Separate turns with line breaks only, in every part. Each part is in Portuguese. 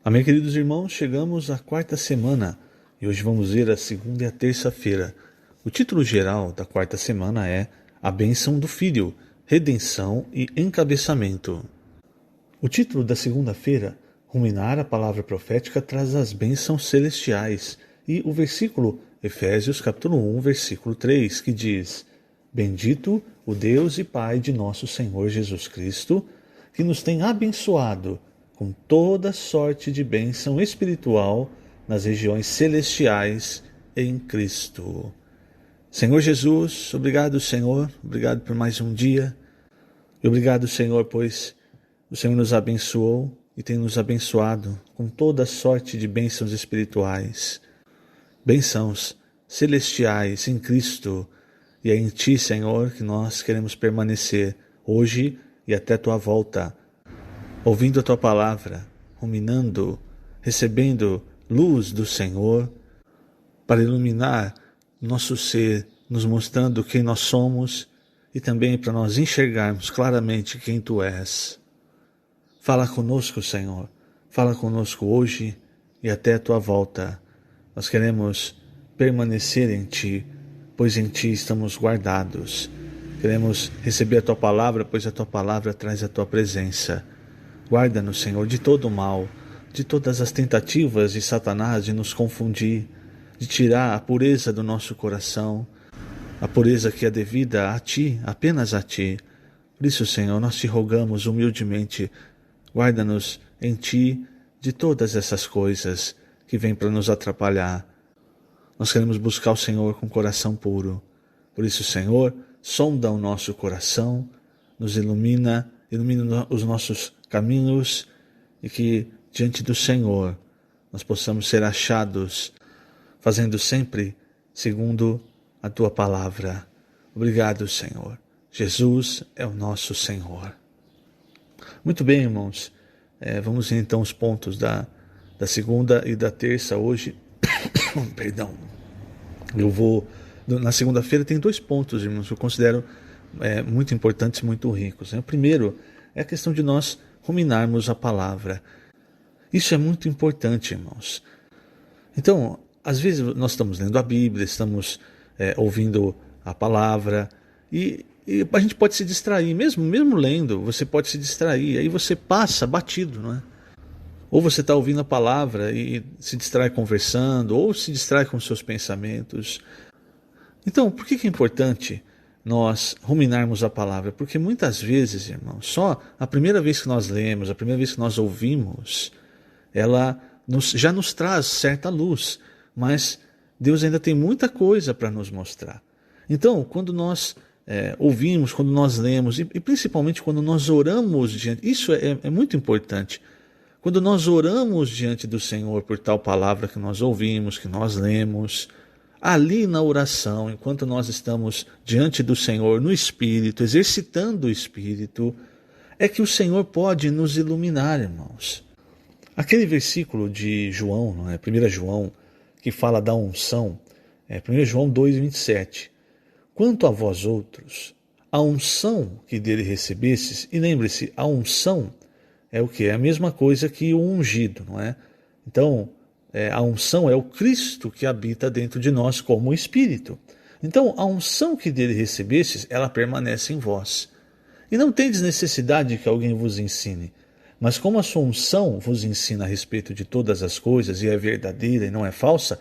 Amém, queridos irmãos, chegamos à quarta semana e hoje vamos ver a segunda e a terça-feira. O título geral da quarta semana é A Bênção do Filho, Redenção e Encabeçamento. O título da segunda-feira, Ruminar a Palavra Profética, traz as bênçãos celestiais e o versículo Efésios capítulo 1, versículo 3, que diz: Bendito o Deus e Pai de nosso Senhor Jesus Cristo, que nos tem abençoado com toda sorte de bênção espiritual nas regiões celestiais em Cristo. Senhor Jesus, obrigado, Senhor, obrigado por mais um dia. E obrigado, Senhor, pois o Senhor nos abençoou e tem nos abençoado com toda sorte de bênçãos espirituais, bênçãos celestiais em Cristo. E é em Ti, Senhor, que nós queremos permanecer hoje e até Tua volta, ouvindo a Tua palavra, ruminando, recebendo luz do Senhor para iluminar nosso ser, nos mostrando quem nós somos e também para nós enxergarmos claramente quem Tu és. Fala conosco, Senhor, fala conosco hoje e até a Tua volta. Nós queremos permanecer em Ti, pois em Ti estamos guardados. Queremos receber a Tua palavra, pois a Tua palavra traz a Tua presença. Guarda-nos, Senhor, de todo o mal, de todas as tentativas de Satanás de nos confundir, de tirar a pureza do nosso coração, a pureza que é devida a Ti, apenas a Ti. Por isso, Senhor, nós Te rogamos humildemente, guarda-nos em Ti de todas essas coisas que vêm para nos atrapalhar. Nós queremos buscar o Senhor com coração puro. Por isso, Senhor, sonda o nosso coração, nos ilumina os nossos caminhos e que diante do Senhor nós possamos ser achados, fazendo sempre segundo a Tua palavra. Obrigado, Senhor. Jesus é o nosso Senhor. Muito bem, irmãos. Vamos ver então os pontos da segunda e da terça hoje. Perdão. Na segunda-feira tem 2 pontos, irmãos, que eu considero muito importantes e muito ricos. O primeiro é a questão de nós ruminarmos a palavra. Isso é muito importante, irmãos. Então, às vezes nós estamos lendo a Bíblia, estamos ouvindo a palavra e a gente pode se distrair, mesmo lendo, você pode se distrair, aí você passa batido, não é? Ou você está ouvindo a palavra e se distrai conversando, ou se distrai com seus pensamentos. Então, por que é importante nós ruminarmos a palavra? Porque muitas vezes, irmãos, só a primeira vez que nós lemos, a primeira vez que nós ouvimos, ela já nos traz certa luz, mas Deus ainda tem muita coisa para nos mostrar. Então, quando nós ouvimos, quando nós lemos, e principalmente quando nós oramos diante, isso é muito importante. Quando nós oramos diante do Senhor por tal palavra que nós ouvimos, que nós lemos, ali na oração, enquanto nós estamos diante do Senhor no Espírito, exercitando o Espírito, é que o Senhor pode nos iluminar, irmãos. Aquele versículo de João, não é? 1 João, que fala da unção, 1 João 2,27. Quanto a vós outros, a unção que dele recebestes, e lembre-se, a unção é o que? É a mesma coisa que o ungido, não é? Então, a unção é o Cristo que habita dentro de nós como Espírito. Então, a unção que dele recebestes, ela permanece em vós. E não tendes necessidade que alguém vos ensine, mas como a sua unção vos ensina a respeito de todas as coisas, e é verdadeira e não é falsa,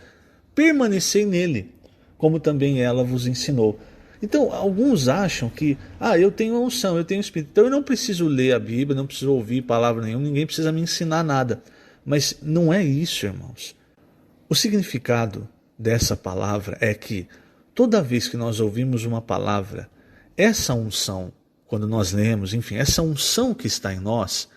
permanecei nele, como também ela vos ensinou. Então, alguns acham que, eu tenho a unção, eu tenho o Espírito, então eu não preciso ler a Bíblia, não preciso ouvir palavra nenhuma, ninguém precisa me ensinar nada. Mas não é isso, irmãos. O significado dessa palavra é que toda vez que nós ouvimos uma palavra, essa unção, quando nós lemos, enfim, essa unção que está em nós,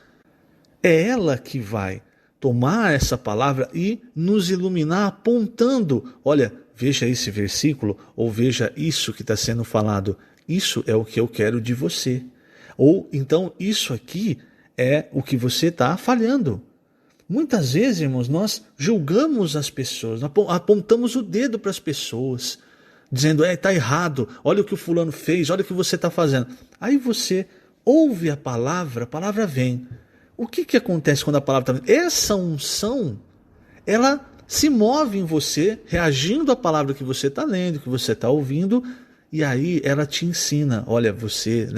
é ela que vai tomar essa palavra e nos iluminar apontando, olha, veja esse versículo, ou veja isso que está sendo falado, isso é o que eu quero de você. Ou então isso aqui é o que você está falhando. Muitas vezes, irmãos, nós julgamos as pessoas, apontamos o dedo para as pessoas, dizendo, está errado, olha o que o fulano fez, olha o que você está fazendo. Aí você ouve a palavra vem. o que acontece quando a palavra está vindo? Essa unção, ela se move em você, reagindo à palavra que você está lendo, que você está ouvindo, e aí ela te ensina. Olha, você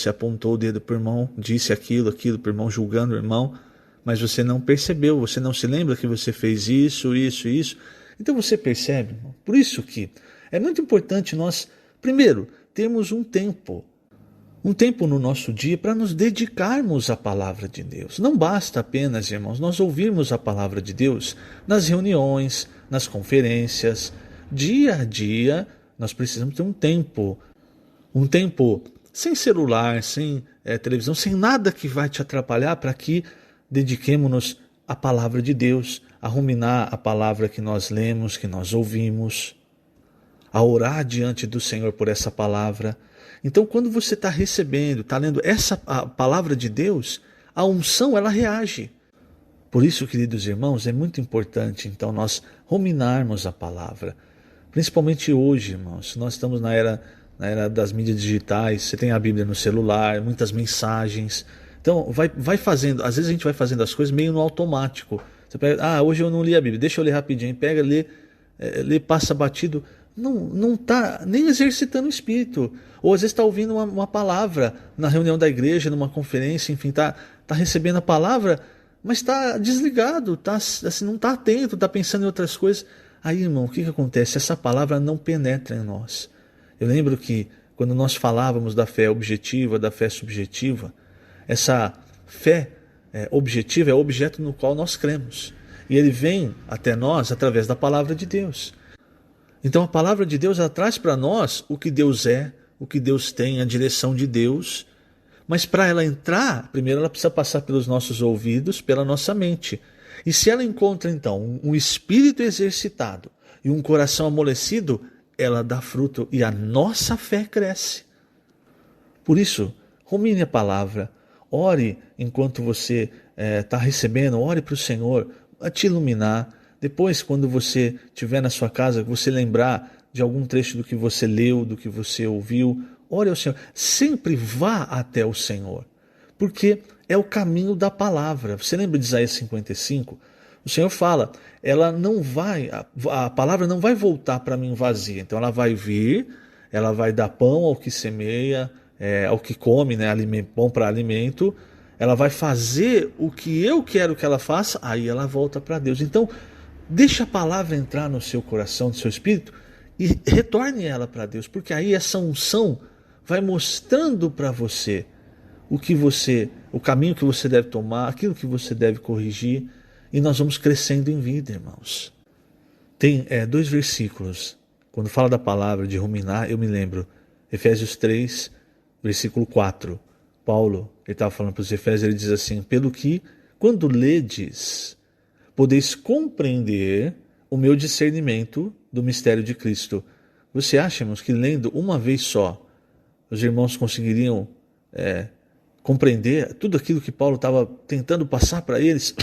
apontou o dedo para o irmão, disse aquilo para o irmão, julgando o irmão, mas você não percebeu, você não se lembra que você fez isso. Então você percebe, irmão? Por isso que é muito importante nós, primeiro, termos um tempo no nosso dia para nos dedicarmos à palavra de Deus. Não basta apenas, irmãos, nós ouvirmos a palavra de Deus nas reuniões, nas conferências. Dia a dia, nós precisamos ter um tempo sem celular, sem televisão, sem nada que vai te atrapalhar, para que dediquemos-nos à palavra de Deus, a ruminar a palavra que nós lemos, que nós ouvimos, a orar diante do Senhor por essa palavra. Então, quando você está recebendo, está lendo a palavra de Deus, a unção, ela reage. Por isso, queridos irmãos, é muito importante, então, nós ruminarmos a palavra. Principalmente hoje, irmãos, nós estamos na era das mídias digitais, você tem a Bíblia no celular, muitas mensagens. Então, vai fazendo, às vezes a gente vai fazendo as coisas meio no automático. Você pega, hoje eu não li a Bíblia, deixa eu ler rapidinho, pega, lê, passa batido. Não está nem exercitando o espírito. Ou às vezes está ouvindo uma palavra na reunião da igreja, numa conferência, enfim, está recebendo a palavra, mas está desligado, assim, não está atento, está pensando em outras coisas. Aí, irmão, o que acontece? Essa palavra não penetra em nós. Eu lembro que quando nós falávamos da fé objetiva, da fé subjetiva, essa fé objetiva é o objeto no qual nós cremos. E ele vem até nós através da palavra de Deus. Então a palavra de Deus, ela traz para nós o que Deus é, o que Deus tem, a direção de Deus. Mas para ela entrar, primeiro ela precisa passar pelos nossos ouvidos, pela nossa mente. E se ela encontra então um espírito exercitado e um coração amolecido, ela dá fruto e a nossa fé cresce. Por isso, rumine a palavra, ore enquanto você está recebendo, ore para o Senhor a te iluminar. Depois, quando você estiver na sua casa, você lembrar de algum trecho do que você leu, do que você ouviu, ore ao Senhor. Sempre vá até o Senhor, porque é o caminho da palavra. Você lembra de Isaías 55? O Senhor fala, a palavra não vai voltar para mim vazia. Então ela vai vir, ela vai dar pão ao que semeia, ao que come, né, pão para alimento. Ela vai fazer o que eu quero que ela faça, aí ela volta para Deus. Então, deixa a palavra entrar no seu coração, no seu espírito, e retorne ela para Deus, porque aí essa unção vai mostrando para você o caminho que você deve tomar, aquilo que você deve corrigir, e nós vamos crescendo em vida, irmãos. Tem 2 versículos, quando fala da palavra de ruminar, eu me lembro, Efésios 3, versículo 4, Paulo, ele estava falando para os Efésios, ele diz assim, pelo que, quando ledes, podeis compreender o meu discernimento do mistério de Cristo. Você acha, irmãos, que lendo uma vez só, os irmãos conseguiriam compreender tudo aquilo que Paulo estava tentando passar para eles?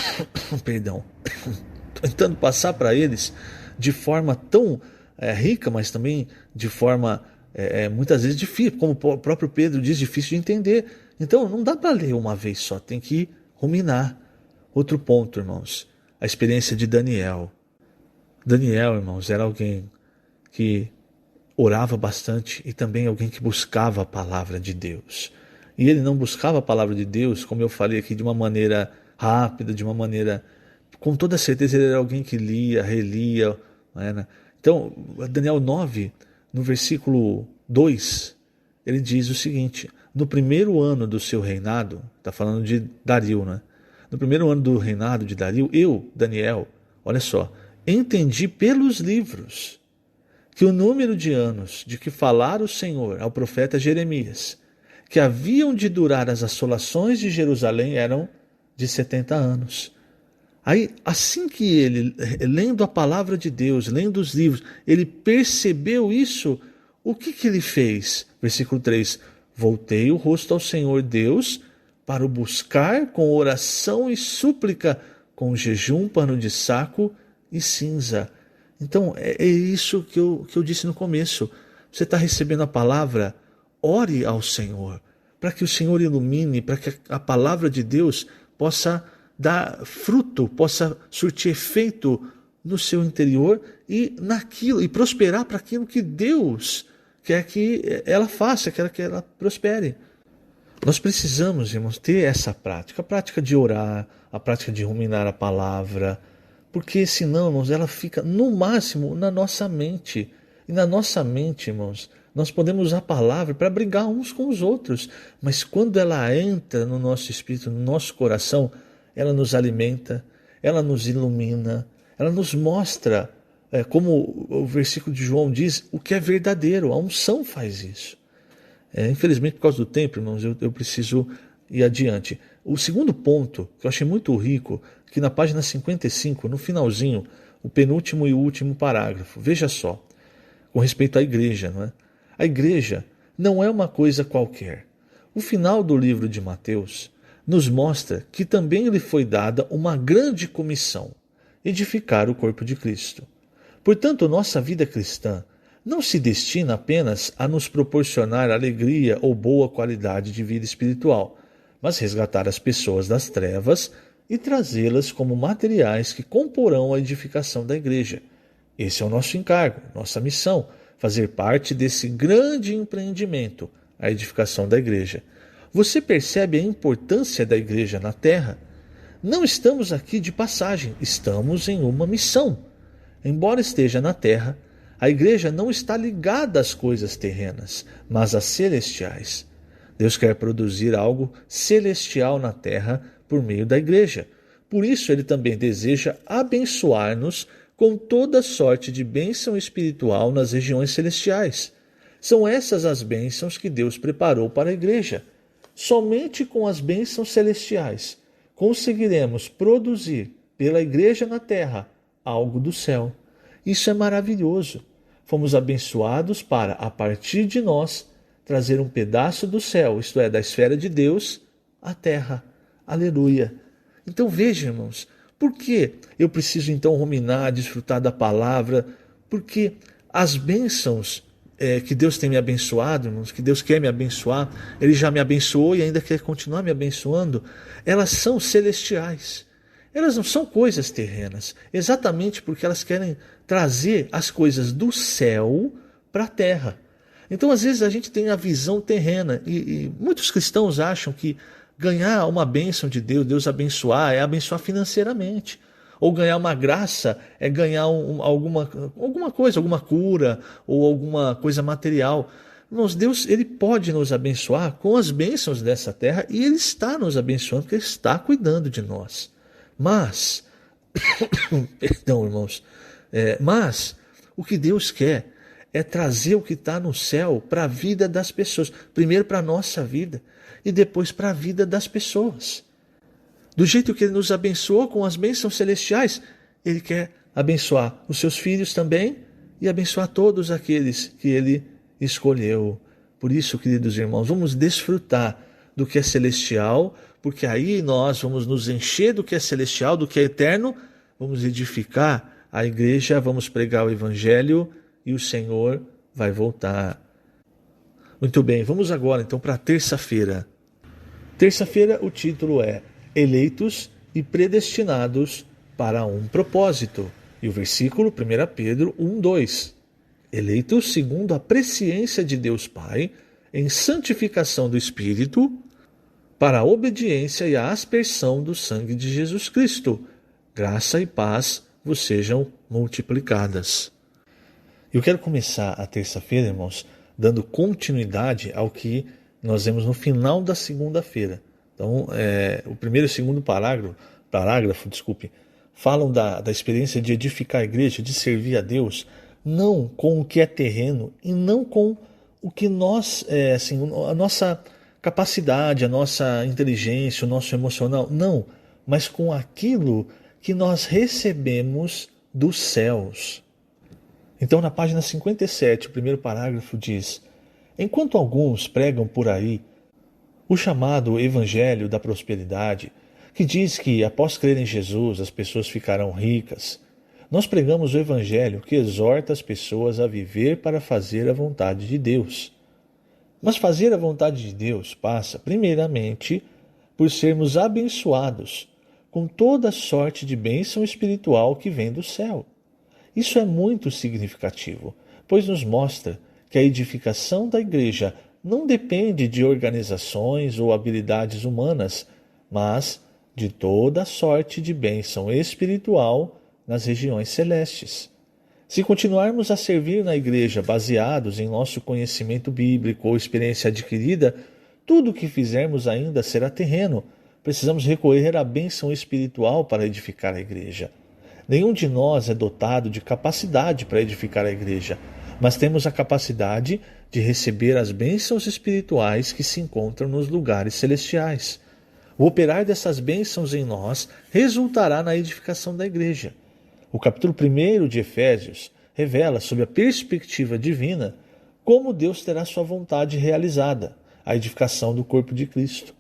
Tentando passar para eles de forma tão rica, mas também de forma muitas vezes difícil, como o próprio Pedro diz, difícil de entender. Então não dá para ler uma vez só, tem que ruminar. Outro ponto, irmãos, a experiência de Daniel. Daniel, irmãos, era alguém que orava bastante e também alguém que buscava a palavra de Deus. E ele não buscava a palavra de Deus, como eu falei aqui, de uma maneira rápida, de uma maneira... Com toda certeza ele era alguém que lia, relia. Né? Então, Daniel 9, no versículo 2, ele diz o seguinte, no primeiro ano do seu reinado, está falando de Dario, né? No primeiro ano do reinado de Dario, eu, Daniel, olha só, entendi pelos livros que o número de anos de que falara o Senhor ao profeta Jeremias, que haviam de durar as assolações de Jerusalém, eram de 70 anos. Aí, assim que ele, lendo a palavra de Deus, lendo os livros, ele percebeu isso, o que ele fez? Versículo 3, voltei o rosto ao Senhor Deus para o buscar com oração e súplica, com jejum, pano de saco e cinza. Então, é isso que eu disse no começo. Você está recebendo a palavra, ore ao Senhor, para que o Senhor ilumine, para que a palavra de Deus possa dar fruto, possa surtir efeito no seu interior e naquilo, e prosperar para aquilo que Deus quer que ela faça, quer que ela prospere. Nós precisamos, irmãos, ter essa prática, a prática de orar, a prática de ruminar a palavra, porque senão, irmãos, ela fica no máximo na nossa mente. E na nossa mente, irmãos, nós podemos usar a palavra para brigar uns com os outros, mas quando ela entra no nosso espírito, no nosso coração, ela nos alimenta, ela nos ilumina, ela nos mostra, como o versículo de João diz, o que é verdadeiro. A unção faz isso. Infelizmente, por causa do tempo, irmãos, eu preciso ir adiante. O segundo ponto, que eu achei muito rico, que na página 55, no finalzinho, o penúltimo e o último parágrafo, veja só, com respeito à igreja, não é? A igreja não é uma coisa qualquer. O final do livro de Mateus nos mostra que também lhe foi dada uma grande comissão, edificar o corpo de Cristo. Portanto, nossa vida cristã não se destina apenas a nos proporcionar alegria ou boa qualidade de vida espiritual, mas resgatar as pessoas das trevas e trazê-las como materiais que comporão a edificação da igreja. Esse é o nosso encargo, nossa missão, fazer parte desse grande empreendimento, a edificação da igreja. Você percebe a importância da igreja na terra? Não estamos aqui de passagem, estamos em uma missão. Embora esteja na terra, a igreja não está ligada às coisas terrenas, mas às celestiais. Deus quer produzir algo celestial na terra por meio da igreja. Por isso, ele também deseja abençoar-nos com toda sorte de bênção espiritual nas regiões celestiais. São essas as bênçãos que Deus preparou para a igreja. Somente com as bênçãos celestiais conseguiremos produzir pela igreja na terra algo do céu. Isso é maravilhoso. Fomos abençoados para, a partir de nós, trazer um pedaço do céu, isto é, da esfera de Deus, à terra. Aleluia. Então veja, irmãos, por que eu preciso então ruminar, desfrutar da palavra? Porque as bênçãos que Deus tem me abençoado, irmãos, que Deus quer me abençoar, Ele já me abençoou e ainda quer continuar me abençoando, elas são celestiais. Elas não são coisas terrenas, exatamente porque elas querem trazer as coisas do céu para a terra. Então, às vezes, a gente tem a visão terrena e muitos cristãos acham que ganhar uma bênção de Deus, Deus abençoar, é abençoar financeiramente. Ou ganhar uma graça é ganhar alguma coisa, alguma cura ou alguma coisa material. Irmãos, Deus, Ele pode nos abençoar com as bênçãos dessa terra e Ele está nos abençoando porque Ele está cuidando de nós. Mas, perdão, irmãos, mas o que Deus quer é trazer o que está no céu para a vida das pessoas. Primeiro para a nossa vida e depois para a vida das pessoas. Do jeito que Ele nos abençoou com as bênçãos celestiais, Ele quer abençoar os seus filhos também e abençoar todos aqueles que Ele escolheu. Por isso, queridos irmãos, vamos desfrutar do que é celestial, porque aí nós vamos nos encher do que é celestial, do que é eterno, vamos edificar a igreja, vamos pregar o evangelho e o Senhor vai voltar. Muito bem, vamos agora então para a terça-feira. Terça-feira o título é Eleitos e Predestinados para um Propósito. E o versículo 1 Pedro 1:2. Eleitos segundo a presciência de Deus Pai, em santificação do Espírito, para a obediência e a aspersão do sangue de Jesus Cristo. Graça e paz vos sejam multiplicadas. Eu quero começar a terça-feira, irmãos, dando continuidade ao que nós vemos no final da segunda-feira. Então, o primeiro e o segundo parágrafo, falam da experiência de edificar a igreja, de servir a Deus, não com o que é terreno e não com o que nós, a nossa capacidade, a nossa inteligência, o nosso emocional, não, mas com aquilo que nós recebemos dos céus. Então, na página 57, o primeiro parágrafo diz: enquanto alguns pregam por aí o chamado Evangelho da Prosperidade, que diz que após crer em Jesus as pessoas ficarão ricas, nós pregamos o Evangelho que exorta as pessoas a viver para fazer a vontade de Deus. Mas fazer a vontade de Deus passa, primeiramente, por sermos abençoados com toda sorte de bênção espiritual que vem do céu. Isso é muito significativo, pois nos mostra que a edificação da igreja não depende de organizações ou habilidades humanas, mas de toda sorte de bênção espiritual nas regiões celestes. Se continuarmos a servir na igreja baseados em nosso conhecimento bíblico ou experiência adquirida, tudo o que fizermos ainda será terreno. Precisamos recorrer à bênção espiritual para edificar a igreja. Nenhum de nós é dotado de capacidade para edificar a igreja, mas temos a capacidade de receber as bênçãos espirituais que se encontram nos lugares celestiais. O operar dessas bênçãos em nós resultará na edificação da igreja. O capítulo 1 de Efésios revela, sob a perspectiva divina, como Deus terá sua vontade realizada, a edificação do corpo de Cristo.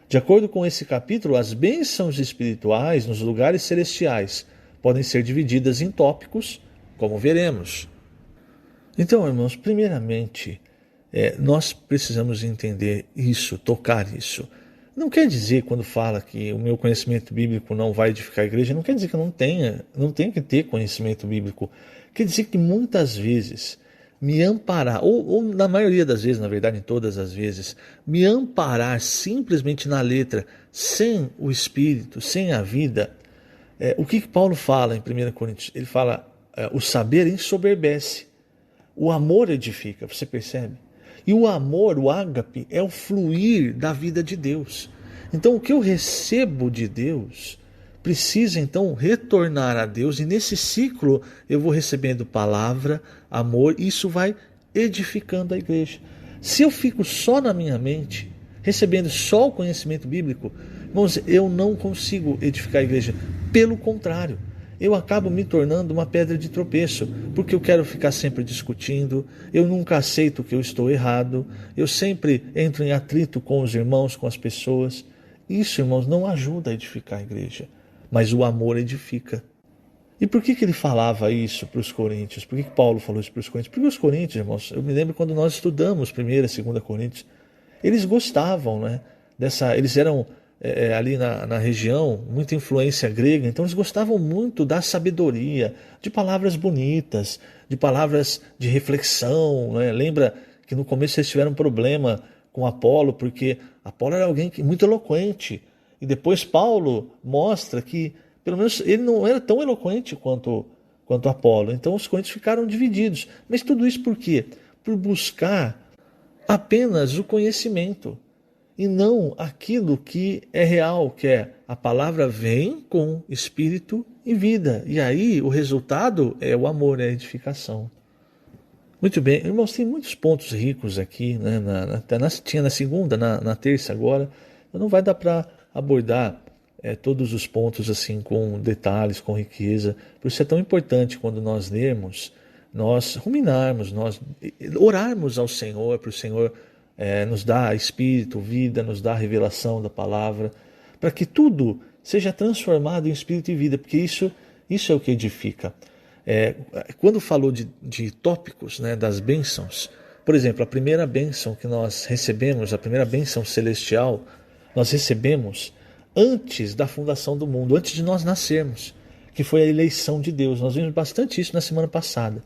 De acordo com esse capítulo, as bênçãos espirituais nos lugares celestiais podem ser divididas em tópicos, como veremos. Então, irmãos, primeiramente, nós precisamos entender isso, tocar isso. Não quer dizer, quando fala que o meu conhecimento bíblico não vai edificar a igreja, não quer dizer que eu não tenha que ter conhecimento bíblico. Quer dizer que muitas vezes me amparar, ou na maioria das vezes, na verdade em todas as vezes, me amparar simplesmente na letra, sem o Espírito, sem a vida. O que Paulo fala em 1 Coríntios? Ele fala, o saber ensoberbece, o amor edifica, você percebe? E o amor, o ágape, é o fluir da vida de Deus. Então o que eu recebo de Deus precisa então retornar a Deus, e nesse ciclo eu vou recebendo palavra, amor, e isso vai edificando a igreja. Se eu fico só na minha mente, recebendo só o conhecimento bíblico, irmãos, eu não consigo edificar a igreja. Pelo contrário, eu acabo me tornando uma pedra de tropeço, porque eu quero ficar sempre discutindo, eu nunca aceito que eu estou errado, eu sempre entro em atrito com os irmãos, com as pessoas. Isso, irmãos, não ajuda a edificar a igreja, mas o amor edifica. E por que ele falava isso para os coríntios? Por que Paulo falou isso para os coríntios? Porque os coríntios, irmãos, eu me lembro quando nós estudamos 1ª e 2ª Coríntios, eles gostavam, né, eles eram ali na região, muita influência grega, então eles gostavam muito da sabedoria, de palavras bonitas, de palavras de reflexão, né? Lembra que no começo eles tiveram um problema com Apolo, porque Apolo era alguém muito eloquente, e depois Paulo mostra que, pelo menos, ele não era tão eloquente quanto Apolo, então os coríntios ficaram divididos. Mas tudo isso por quê? Por buscar apenas o conhecimento, e não aquilo que é real, que é a palavra vem com espírito e vida. E aí o resultado é o amor, é a edificação. Muito bem, irmãos, tem muitos pontos ricos aqui, né? Tinha na segunda, na terça agora. Não vai dar para abordar todos os pontos assim com detalhes, com riqueza. Por isso é tão importante quando nós lermos, nós ruminarmos, nós orarmos ao Senhor, para o Senhor nos dá espírito, vida, nos dá a revelação da palavra, para que tudo seja transformado em espírito e vida, porque isso é o que edifica. Quando falou de tópicos, né, das bênçãos, por exemplo, a primeira bênção que nós recebemos, a primeira bênção celestial, nós recebemos antes da fundação do mundo, antes de nós nascermos, que foi a eleição de Deus. Nós vimos bastante isso na semana passada.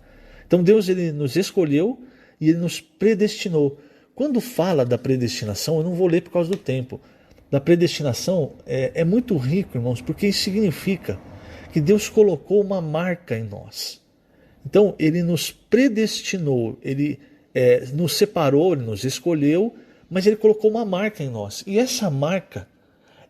Então Deus, ele nos escolheu e ele nos predestinou. Quando fala da predestinação, eu não vou ler por causa do tempo. Da predestinação é muito rico, irmãos, porque isso significa que Deus colocou uma marca em nós. Então, ele nos predestinou, ele nos separou, ele nos escolheu, mas ele colocou uma marca em nós. E essa marca,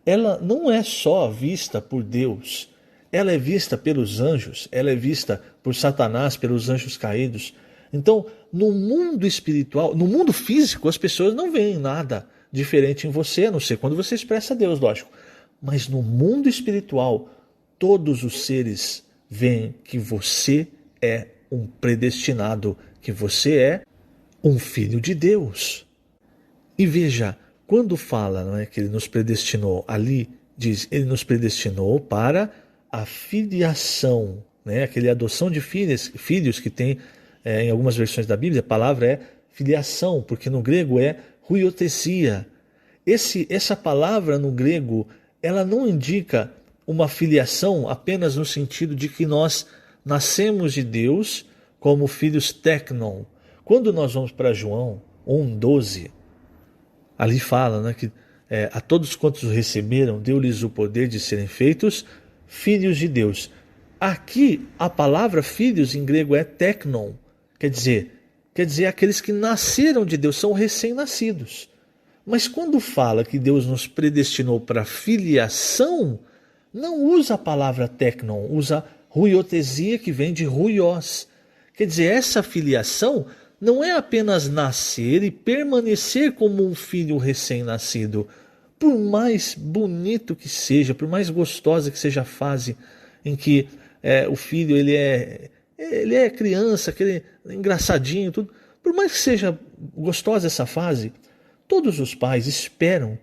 ela não é só vista por Deus, ela é vista pelos anjos, ela é vista por Satanás, pelos anjos caídos. Então, no mundo espiritual, no mundo físico, as pessoas não veem nada diferente em você, a não ser quando você expressa a Deus, lógico. Mas no mundo espiritual, todos os seres veem que você é um predestinado, que você é um filho de Deus. E veja, quando fala, não é, que ele nos predestinou, ali diz, ele nos predestinou para a filiação, né, aquele adoção de filhos que tem em algumas versões da Bíblia, a palavra é filiação, porque no grego é huiotesia. essa palavra no grego, ela não indica uma filiação apenas no sentido de que nós nascemos de Deus como filhos teknon. Quando nós vamos para João 1,12, ali fala, né, que a todos quantos o receberam, deu-lhes o poder de serem feitos filhos de Deus. Aqui, a palavra filhos em grego é teknon, quer dizer aqueles que nasceram de Deus, são recém-nascidos. Mas quando fala que Deus nos predestinou para filiação, não usa a palavra teknon, usa ruiotesia, que vem de ruios. Quer dizer, essa filiação não é apenas nascer e permanecer como um filho recém-nascido. Por mais bonito que seja, por mais gostosa que seja a fase em que o filho ele é criança, aquele engraçadinho, tudo. Por mais que seja gostosa essa fase, todos os pais esperam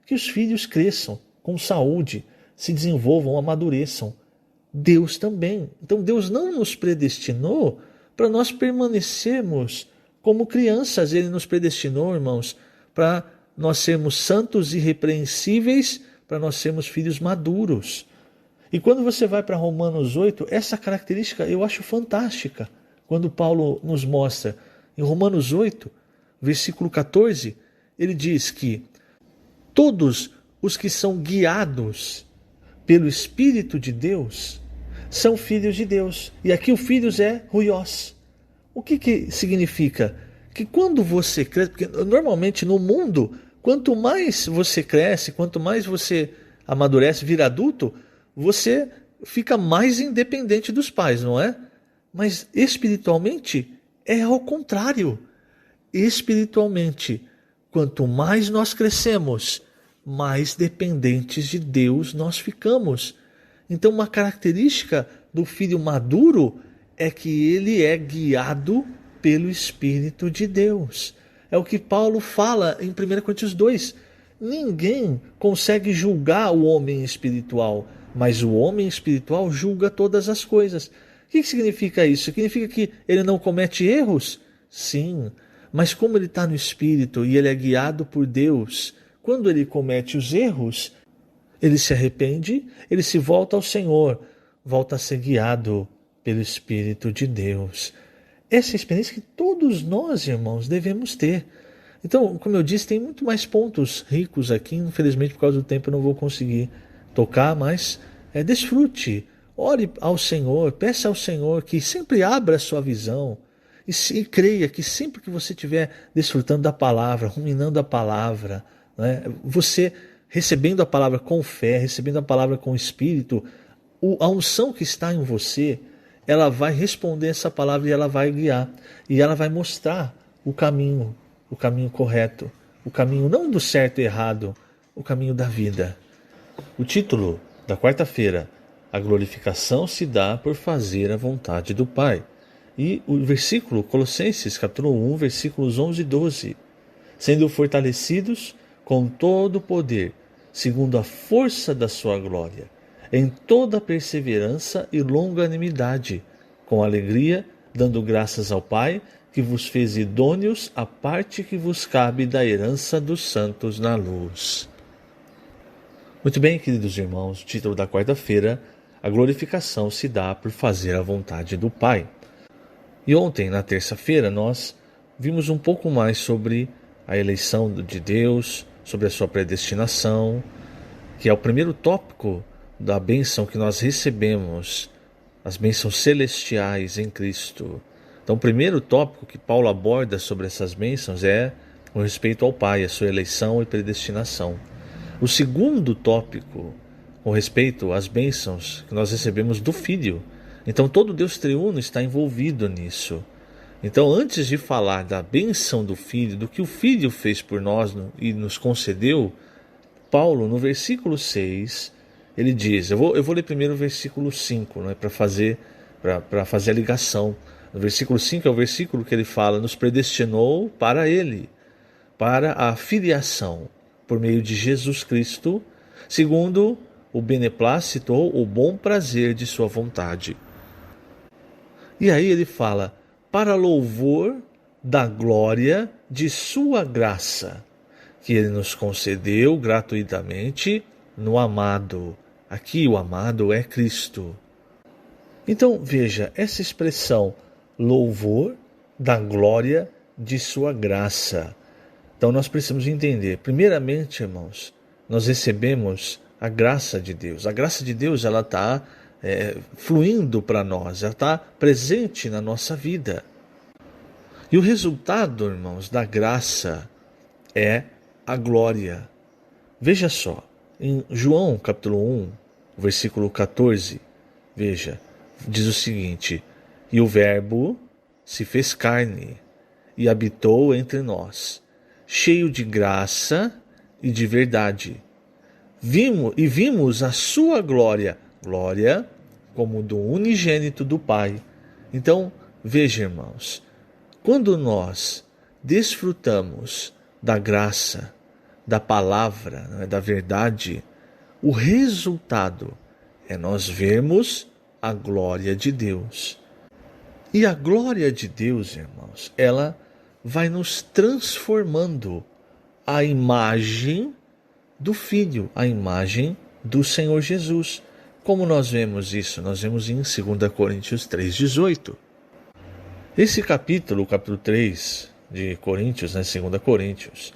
que os filhos cresçam com saúde, se desenvolvam, amadureçam. Deus também. Então Deus não nos predestinou para nós permanecermos como crianças. Ele nos predestinou, irmãos, para nós sermos santos e irrepreensíveis, para nós sermos filhos maduros. E quando você vai para Romanos 8, essa característica eu acho fantástica. Quando Paulo nos mostra, em Romanos 8, versículo 14, ele diz que todos os que são guiados pelo Espírito de Deus são filhos de Deus. E aqui o filhos é ruios. O que significa? Que quando você cresce, porque normalmente no mundo, quanto mais você cresce, quanto mais você amadurece, vira adulto, você fica mais independente dos pais, não é? Mas espiritualmente é ao contrário. Espiritualmente, quanto mais nós crescemos, mais dependentes de Deus nós ficamos. Então, uma característica do filho maduro é que ele é guiado pelo Espírito de Deus. É o que Paulo fala em 1 Coríntios 2. Ninguém consegue julgar o homem espiritual, mas o homem espiritual julga todas as coisas. O que significa isso? Significa que ele não comete erros? Sim, mas como ele está no Espírito e ele é guiado por Deus, quando ele comete os erros, ele se arrepende, ele se volta ao Senhor, volta a ser guiado pelo Espírito de Deus. Essa é a experiência que todos nós, irmãos, devemos ter. Então, como eu disse, tem muito mais pontos ricos aqui. Infelizmente, por causa do tempo, eu não vou conseguir tocar, mas desfrute. Ore ao Senhor, peça ao Senhor que sempre abra a sua visão. E creia que sempre que você estiver desfrutando da palavra, ruminando a palavra, né, você recebendo a palavra com fé, recebendo a palavra com espírito, a unção que está em você, ela vai responder essa palavra e ela vai guiar. E ela vai mostrar o caminho correto, o caminho não do certo e errado, o caminho da vida. O título da quarta-feira: a glorificação se dá por fazer a vontade do Pai. E o versículo, Colossenses capítulo 1, versículos 11 e 12. Sendo fortalecidos com todo o poder, segundo a força da sua glória, em toda perseverança e longanimidade, com alegria, dando graças ao Pai, que vos fez idôneos à parte que vos cabe da herança dos santos na luz. Muito bem, queridos irmãos, o título da quarta-feira: a glorificação se dá por fazer a vontade do Pai. E ontem, na terça-feira, nós vimos um pouco mais sobre a eleição de Deus, sobre a sua predestinação, que é o primeiro tópico da bênção que nós recebemos, as bênçãos celestiais em Cristo. Então, o primeiro tópico que Paulo aborda sobre essas bênçãos é o respeito ao Pai, a sua eleição e predestinação. O segundo tópico, com respeito às bênçãos que nós recebemos do Filho. Então, todo Deus triuno está envolvido nisso. Então, antes de falar da bênção do Filho, do que o Filho fez por nós e nos concedeu, Paulo, no versículo 6, ele diz, eu vou ler primeiro o versículo 5, né, para fazer a ligação. No versículo 5 é o versículo que ele fala: nos predestinou para ele, para a filiação, por meio de Jesus Cristo, segundo o beneplácito ou o bom prazer de sua vontade. E aí ele fala: para louvor da glória de sua graça, que ele nos concedeu gratuitamente no amado. Aqui o amado é Cristo. Então veja, essa expressão louvor da glória de sua graça. Então nós precisamos entender, primeiramente, irmãos, nós recebemos a graça de Deus. A graça de Deus, ela está fluindo para nós, ela está presente na nossa vida. E o resultado, irmãos, da graça é a glória. Veja só, em João capítulo 1, versículo 14, veja, diz o seguinte: e o Verbo se fez carne e habitou entre nós, cheio de graça e de verdade. Vimos a sua glória, glória como do unigênito do Pai. Então, veja, irmãos, quando nós desfrutamos da graça, da palavra, da verdade, o resultado é nós vermos a glória de Deus. E a glória de Deus, irmãos, ela vai nos transformando a imagem do Filho, a imagem do Senhor Jesus. Como nós vemos isso? Nós vemos em 2 Coríntios 3,18. Esse capítulo, o capítulo 3 de Coríntios, 2 Coríntios,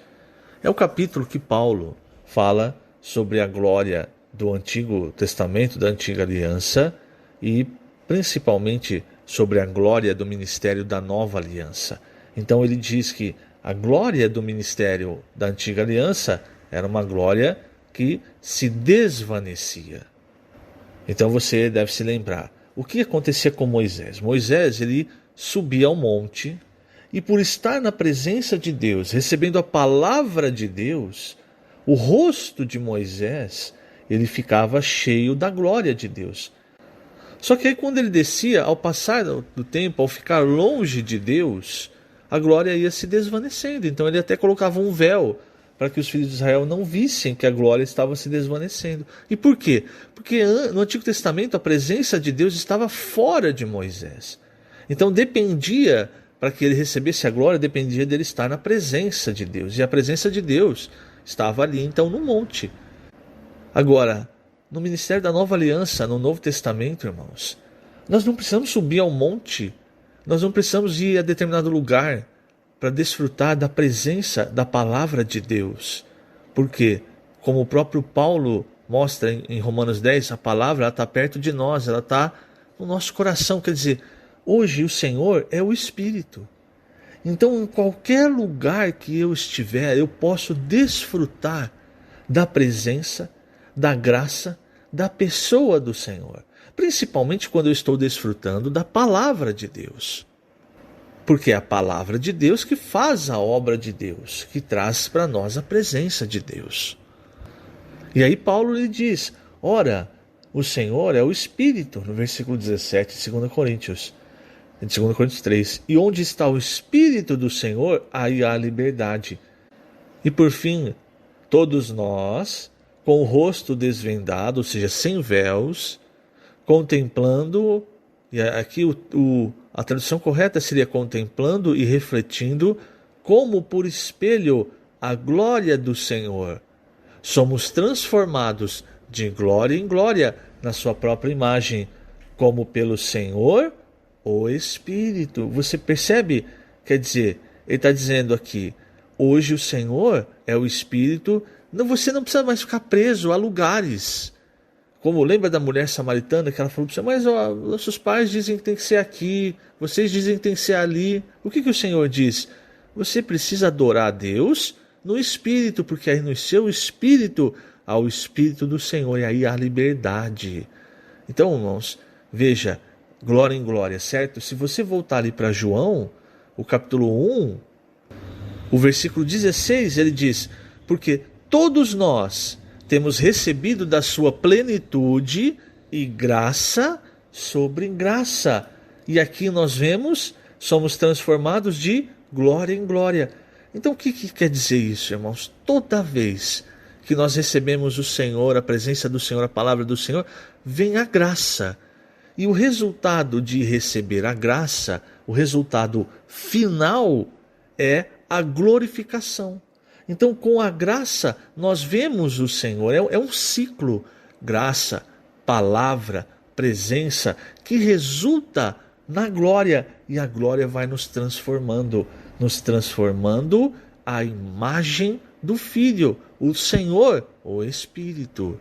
é o capítulo que Paulo fala sobre a glória do Antigo Testamento, da Antiga Aliança, e principalmente sobre a glória do ministério da Nova Aliança. Então ele diz que a glória do ministério da Antiga Aliança era uma glória que se desvanecia. Então você deve se lembrar, o que acontecia com Moisés? Moisés, ele subia ao monte, e por estar na presença de Deus, recebendo a palavra de Deus, o rosto de Moisés, ele ficava cheio da glória de Deus. Só que aí quando ele descia, ao passar do tempo, ao ficar longe de Deus, a glória ia se desvanecendo. Então ele até colocava um véu para que os filhos de Israel não vissem que a glória estava se desvanecendo. E por quê? Porque no Antigo Testamento a presença de Deus estava fora de Moisés. Então dependia, para que ele recebesse a glória, dependia dele estar na presença de Deus. E a presença de Deus estava ali, então, no monte. Agora, no ministério da Nova Aliança, no Novo Testamento, irmãos, nós não precisamos subir ao monte, nós não precisamos ir a determinado lugar para desfrutar da presença da palavra de Deus. Porque, como o próprio Paulo mostra em Romanos 10, a palavra está perto de nós, ela está no nosso coração. Quer dizer, hoje o Senhor é o Espírito. Então, em qualquer lugar que eu estiver, eu posso desfrutar da presença, da graça, da pessoa do Senhor. Principalmente quando eu estou desfrutando da palavra de Deus. Porque é a palavra de Deus que faz a obra de Deus, que traz para nós a presença de Deus. E aí Paulo lhe diz, ora, o Senhor é o Espírito, no versículo 17 de 2 Coríntios. Em 2 Coríntios 3, e onde está o Espírito do Senhor, aí há liberdade. E por fim, todos nós, com o rosto desvendado, ou seja, sem véus, contemplando, e aqui a tradução correta seria contemplando e refletindo, como por espelho, a glória do Senhor. Somos transformados de glória em glória na sua própria imagem, como pelo Senhor, o Espírito. Você percebe? Quer dizer, ele está dizendo aqui, hoje o Senhor é o Espírito. Você não precisa mais ficar preso a lugares. Como lembra da mulher samaritana que ela falou para você, mas nossos pais dizem que tem que ser aqui, vocês dizem que tem que ser ali. O que o Senhor diz? Você precisa adorar a Deus no Espírito, porque aí no seu Espírito há o Espírito do Senhor e aí há liberdade. Então, irmãos, veja, glória em glória, certo? Se você voltar ali para João, o capítulo 1, o versículo 16, ele diz, porque todos nós temos recebido da sua plenitude e graça sobre graça. E aqui nós vemos, somos transformados de glória em glória. Então o que quer dizer isso, irmãos? Toda vez que nós recebemos o Senhor, a presença do Senhor, a palavra do Senhor, vem a graça. E o resultado de receber a graça, o resultado final é a glorificação. Então, com a graça, nós vemos o Senhor. É um ciclo. Graça, palavra, presença, que resulta na glória. E a glória vai nos transformando à imagem do Filho, o Senhor, o Espírito.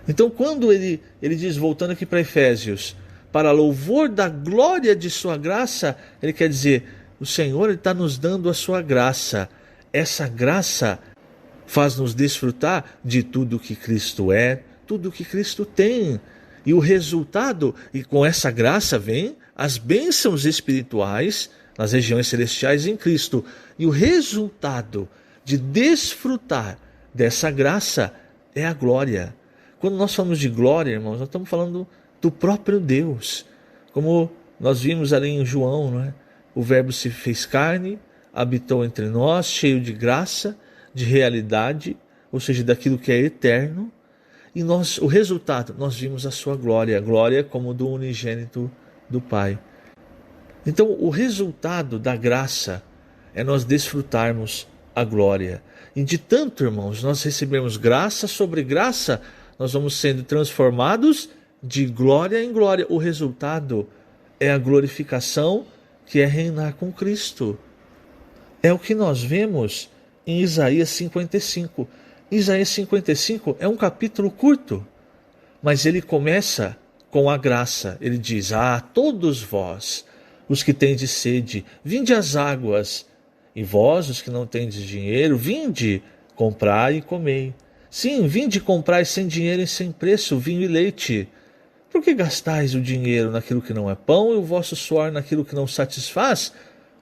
Então, quando ele diz, voltando aqui para Efésios, para louvor da glória de sua graça, ele quer dizer, o Senhor está nos dando a sua graça. Essa graça faz-nos desfrutar de tudo que Cristo é, tudo que Cristo tem. E o resultado, e com essa graça vem as bênçãos espirituais nas regiões celestiais em Cristo. E o resultado de desfrutar dessa graça é a glória. Quando nós falamos de glória, irmãos, nós estamos falando do próprio Deus. Como nós vimos ali em João, não é? O Verbo se fez carne, habitou entre nós, cheio de graça, de realidade, ou seja, daquilo que é eterno. E o resultado, nós vimos a sua glória, a glória como do unigênito do Pai. Então, o resultado da graça é nós desfrutarmos a glória. E de tanto, irmãos, nós recebemos graça sobre graça, nós vamos sendo transformados de glória em glória. O resultado é a glorificação, que é reinar com Cristo. É o que nós vemos em Isaías 55. Isaías 55 é um capítulo curto, mas ele começa com a graça. Ele diz, todos vós, os que tendes sede, vinde às águas, e vós, os que não tendes dinheiro, vinde, comprai e comei. Sim, vinde comprai sem dinheiro e sem preço vinho e leite. Por que gastais o dinheiro naquilo que não é pão e o vosso suor naquilo que não satisfaz?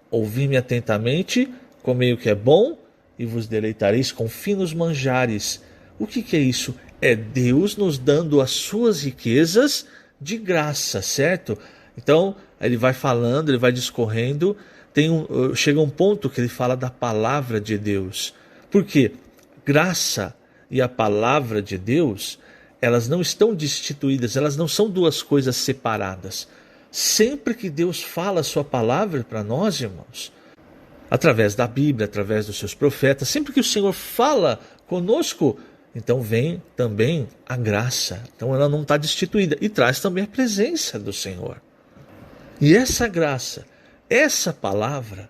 Ouvi-me atentamente, comei o que é bom e vos deleitareis com finos manjares. O que é isso? É Deus nos dando as suas riquezas de graça, certo? Então, ele vai falando, ele vai discorrendo, chega um ponto que ele fala da palavra de Deus. Por quê? Graça e a palavra de Deus, elas não estão destituídas, elas não são duas coisas separadas. Sempre que Deus fala a sua palavra para nós, irmãos, através da Bíblia, através dos seus profetas, sempre que o Senhor fala conosco, então vem também a graça. Então ela não está destituída e traz também a presença do Senhor. E essa graça, essa palavra,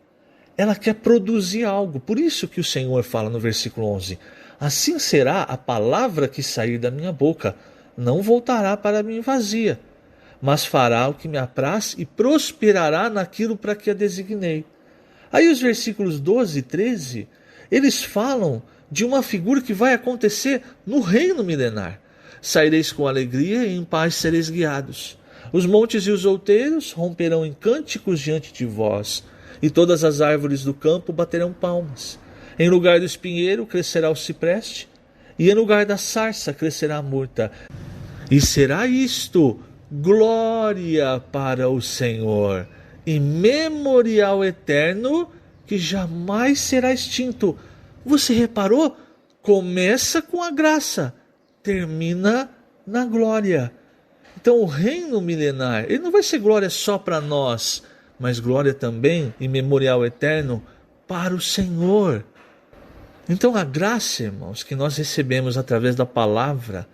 ela quer produzir algo. Por isso que o Senhor fala no versículo 11, assim será a palavra que sair da minha boca, não voltará para mim vazia, mas fará o que me apraz e prosperará naquilo para que a designei. Aí os versículos 12 e 13, eles falam de uma figura que vai acontecer no reino milenar. Saireis com alegria e em paz sereis guiados. Os montes e os outeiros romperão em cânticos diante de vós, e todas as árvores do campo baterão palmas. Em lugar do espinheiro crescerá o cipreste, e em lugar da sarça crescerá a murta. E será isto glória para o Senhor, e memorial eterno que jamais será extinto. Você reparou? Começa com a graça, termina na glória. Então o reino milenar, ele não vai ser glória só para nós, mas glória também e memorial eterno para o Senhor. Então a graça, irmãos, que nós recebemos através da palavra,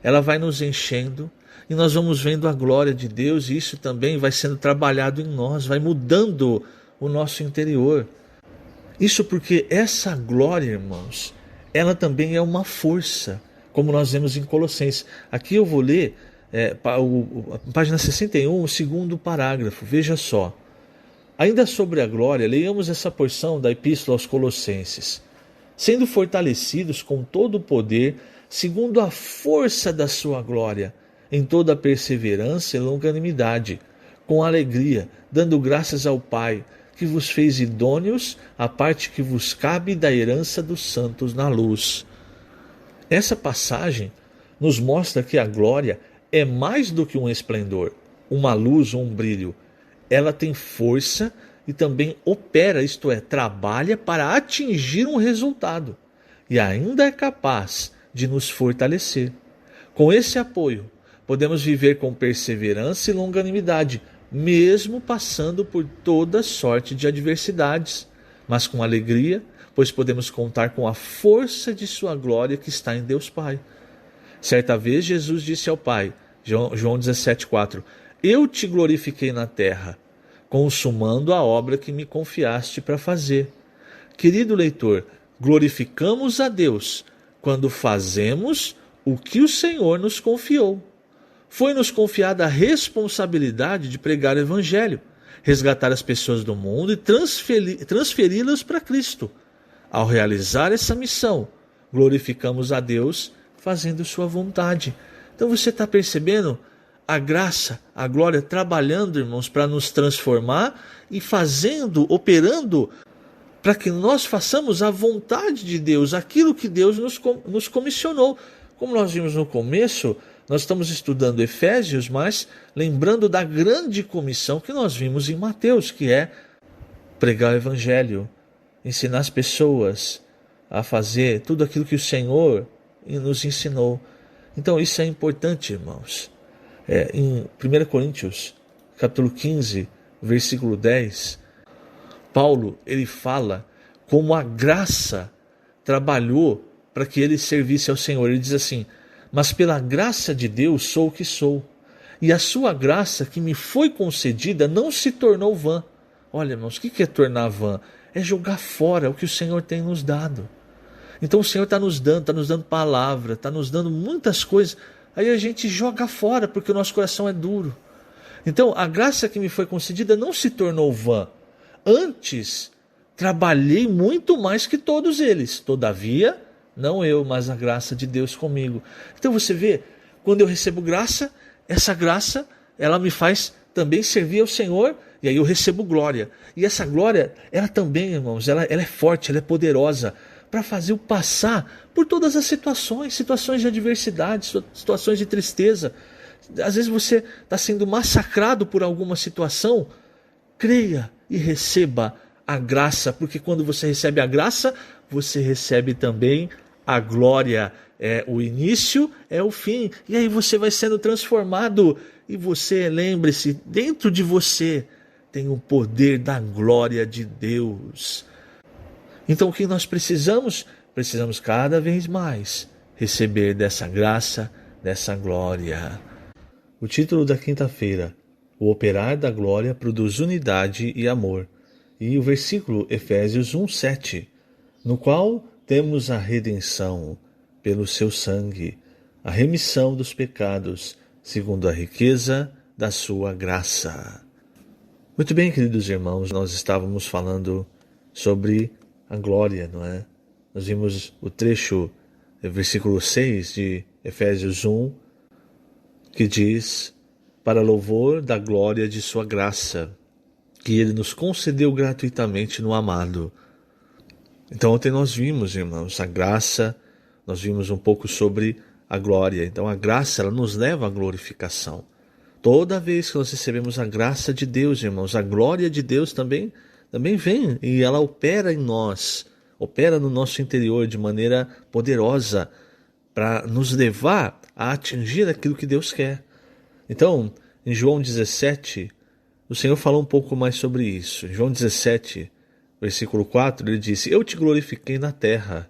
ela vai nos enchendo e nós vamos vendo a glória de Deus, e isso também vai sendo trabalhado em nós, vai mudando o nosso interior. Isso porque essa glória, irmãos, ela também é uma força, como nós vemos em Colossenses. Aqui eu vou ler a página 61, o segundo parágrafo, veja só. Ainda sobre a glória, leiamos essa porção da Epístola aos Colossenses. Sendo fortalecidos com todo o poder, segundo a força da sua glória, em toda a perseverança e longanimidade, com alegria, dando graças ao Pai, que vos fez idôneos à parte que vos cabe da herança dos santos na luz. Essa passagem nos mostra que a glória é mais do que um esplendor, uma luz ou um brilho. Ela tem força e também opera, isto é, trabalha para atingir um resultado, e ainda é capaz de nos fortalecer. Com esse apoio, podemos viver com perseverança e longanimidade, mesmo passando por toda sorte de adversidades, mas com alegria, pois podemos contar com a força de sua glória que está em Deus Pai. Certa vez Jesus disse ao Pai, João 17,4: Eu te glorifiquei na terra, consumando a obra que me confiaste para fazer. Querido leitor, glorificamos a Deus quando fazemos o que o Senhor nos confiou. Foi-nos confiada a responsabilidade de pregar o Evangelho, resgatar as pessoas do mundo e transferi-las para Cristo. Ao realizar essa missão, glorificamos a Deus fazendo sua vontade. Então você está percebendo a graça, a glória trabalhando, irmãos, para nos transformar e fazendo, operando, para que nós façamos a vontade de Deus, aquilo que Deus nos comissionou. Como nós vimos no começo, nós estamos estudando Efésios, mas lembrando da grande comissão que nós vimos em Mateus, que é pregar o Evangelho, ensinar as pessoas a fazer tudo aquilo que o Senhor nos ensinou. Então isso é importante, irmãos. Em 1 Coríntios, capítulo 15, versículo 10, Paulo, ele fala como a graça trabalhou para que ele servisse ao Senhor. Ele diz assim: mas pela graça de Deus sou o que sou, e a sua graça que me foi concedida não se tornou vã. Olha, irmãos, o que é tornar vã? É jogar fora o que o Senhor tem nos dado. Então o Senhor está nos dando palavra, está nos dando muitas coisas, aí a gente joga fora porque o nosso coração é duro. Então a graça que me foi concedida não se tornou vã. Antes, trabalhei muito mais que todos eles. Todavia, não eu, mas a graça de Deus comigo. Então você vê, quando eu recebo graça, essa graça, ela me faz também servir ao Senhor, e aí eu recebo glória. E essa glória, ela também, irmãos, ela é forte, ela é poderosa, para fazer eu passar por todas as situações de adversidade, situações de tristeza. Às vezes você está sendo massacrado por alguma situação. Creia e receba a graça, porque quando você recebe a graça, você recebe também a glória. É o início, é o fim, e aí você vai sendo transformado, e você, lembre-se, dentro de você tem o poder da glória de Deus. Então o que nós precisamos? Precisamos cada vez mais receber dessa graça, dessa glória. O título da quinta-feira: o operar da glória produz unidade e amor. E o versículo Efésios 1:7, no qual temos a redenção pelo seu sangue, a remissão dos pecados, segundo a riqueza da sua graça. Muito bem, queridos irmãos, nós estávamos falando sobre a glória, não é? Nós vimos o trecho, versículo 6 de Efésios 1, que diz: para louvor da glória de sua graça, que ele nos concedeu gratuitamente no amado. Então ontem nós vimos, irmãos, a graça, nós vimos um pouco sobre a glória. Então a graça, ela nos leva à glorificação. Toda vez que nós recebemos a graça de Deus, irmãos, a glória de Deus também vem, e ela opera em nós, opera no nosso interior de maneira poderosa para nos levar a atingir aquilo que Deus quer. Então, em João 17, o Senhor falou um pouco mais sobre isso. Em João 17, versículo 4, ele disse: eu te glorifiquei na terra,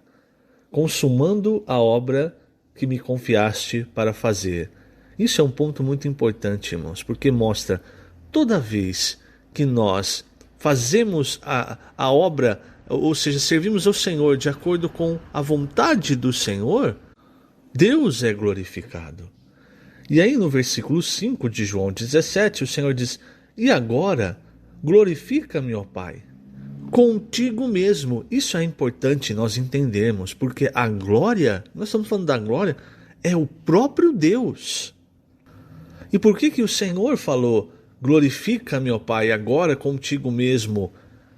consumando a obra que me confiaste para fazer. Isso é um ponto muito importante, irmãos, porque mostra, toda vez que nós fazemos a obra, ou seja, servimos ao Senhor de acordo com a vontade do Senhor, Deus é glorificado. E aí no versículo 5 de João 17, o Senhor diz: e agora glorifica-me, ó Pai, contigo mesmo. Isso é importante nós entendermos, porque a glória, nós estamos falando da glória, é o próprio Deus. E por que o Senhor falou: glorifica-me, ó Pai, agora contigo mesmo?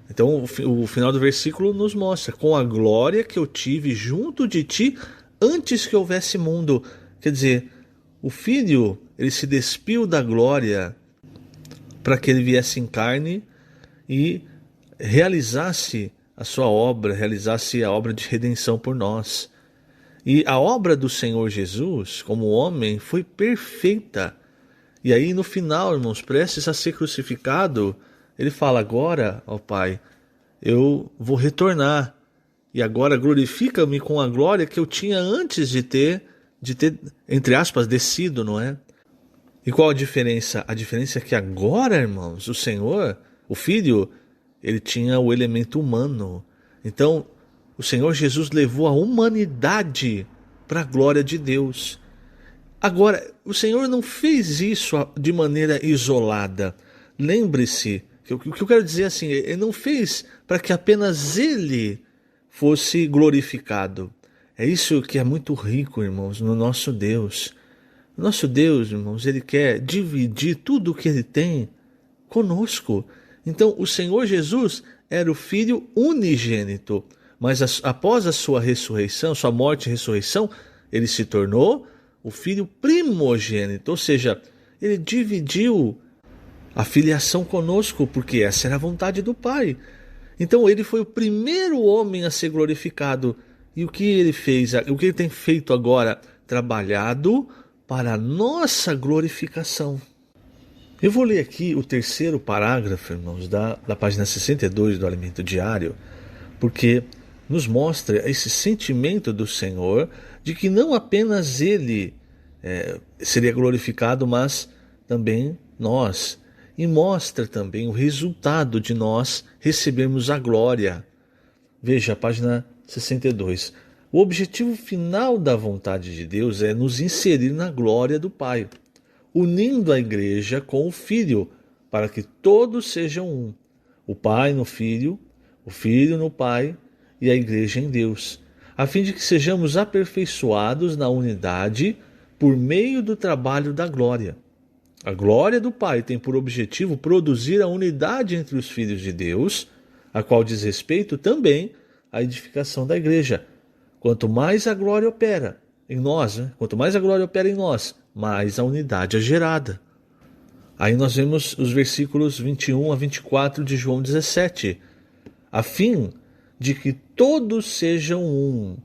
Então o final do versículo nos mostra: com a glória que eu tive junto de ti antes que houvesse mundo. Quer dizer, o Filho, ele se despiu da glória para que ele viesse em carne e realizasse a sua obra, realizasse a obra de redenção por nós. E a obra do Senhor Jesus, como homem, foi perfeita. E aí no final, irmãos, prestes a ser crucificado, ele fala: agora, ó Pai, eu vou retornar, e agora glorifica-me com a glória que eu tinha antes de ter, entre aspas, descido, não é? E qual a diferença? A diferença é que agora, irmãos, o Senhor, o Filho, ele tinha o elemento humano. Então, o Senhor Jesus levou a humanidade para a glória de Deus. Agora, o Senhor não fez isso de maneira isolada. Lembre-se, o que eu quero dizer assim, ele não fez para que apenas ele fosse glorificado. É isso que é muito rico, irmãos, no nosso Deus. O nosso Deus, irmãos, ele quer dividir tudo o que ele tem conosco. Então, o Senhor Jesus era o Filho unigênito, mas após a sua ressurreição, sua morte e ressurreição, ele se tornou o Filho primogênito, ou seja, ele dividiu a filiação conosco, porque essa era a vontade do Pai. Então ele foi o primeiro homem a ser glorificado. E o que ele fez, o que ele tem feito agora? Trabalhado para a nossa glorificação. Eu vou ler aqui o terceiro parágrafo, irmãos, da página 62 do Alimento Diário, porque nos mostra esse sentimento do Senhor de que não apenas ele seria glorificado, mas também nós. E mostra também o resultado de nós recebermos a glória. Veja a página 62. O objetivo final da vontade de Deus é nos inserir na glória do Pai, unindo a igreja com o Filho, para que todos sejam um. O Pai no Filho, o Filho no Pai e a igreja em Deus, a fim de que sejamos aperfeiçoados na unidade por meio do trabalho da glória. A glória do Pai tem por objetivo produzir a unidade entre os filhos de Deus, a qual diz respeito também à edificação da igreja. Quanto mais a glória opera em nós, mais a unidade é gerada. Aí nós vemos os versículos 21 a 24 de João 17. A fim de que todos sejam um.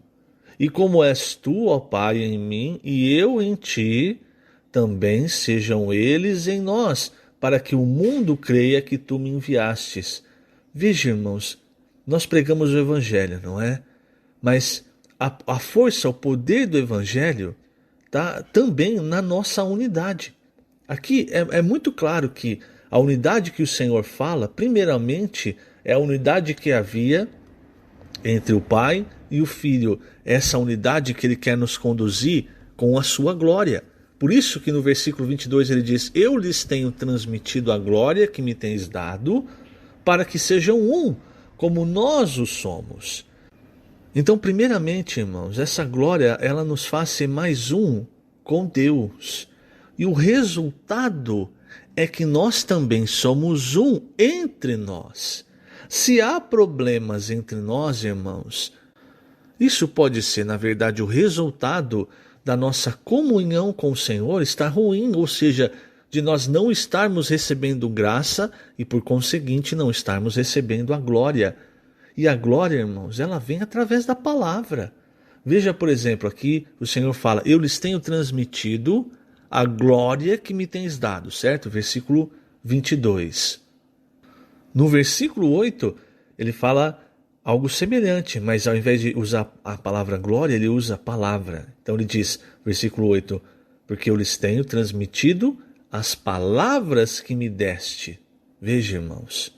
E como és tu, ó Pai, em mim, e eu em ti, também sejam eles em nós, para que o mundo creia que tu me enviastes. Veja, irmãos, nós pregamos o Evangelho, não é? Mas a força, o poder do Evangelho está também na nossa unidade. Aqui é muito claro que a unidade que o Senhor fala, primeiramente, é a unidade que havia entre o Pai e o Filho. Essa unidade que ele quer nos conduzir com a sua glória. Por isso que no versículo 22 ele diz: eu lhes tenho transmitido a glória que me tens dado, para que sejam um, como nós o somos. Então, primeiramente, irmãos, essa glória, ela nos faz ser mais um com Deus. E o resultado é que nós também somos um entre nós. Se há problemas entre nós, irmãos, isso pode ser, na verdade, o resultado da nossa comunhão com o Senhor estar ruim, ou seja, de nós não estarmos recebendo graça e, por conseguinte, não estarmos recebendo a glória. E a glória, irmãos, ela vem através da palavra. Veja, por exemplo, aqui o Senhor fala: eu lhes tenho transmitido a glória que me tens dado, certo? Versículo 22. No versículo 8, ele fala algo semelhante, mas ao invés de usar a palavra glória, ele usa a palavra. Então ele diz, versículo 8, porque eu lhes tenho transmitido as palavras que me deste. Veja, irmãos.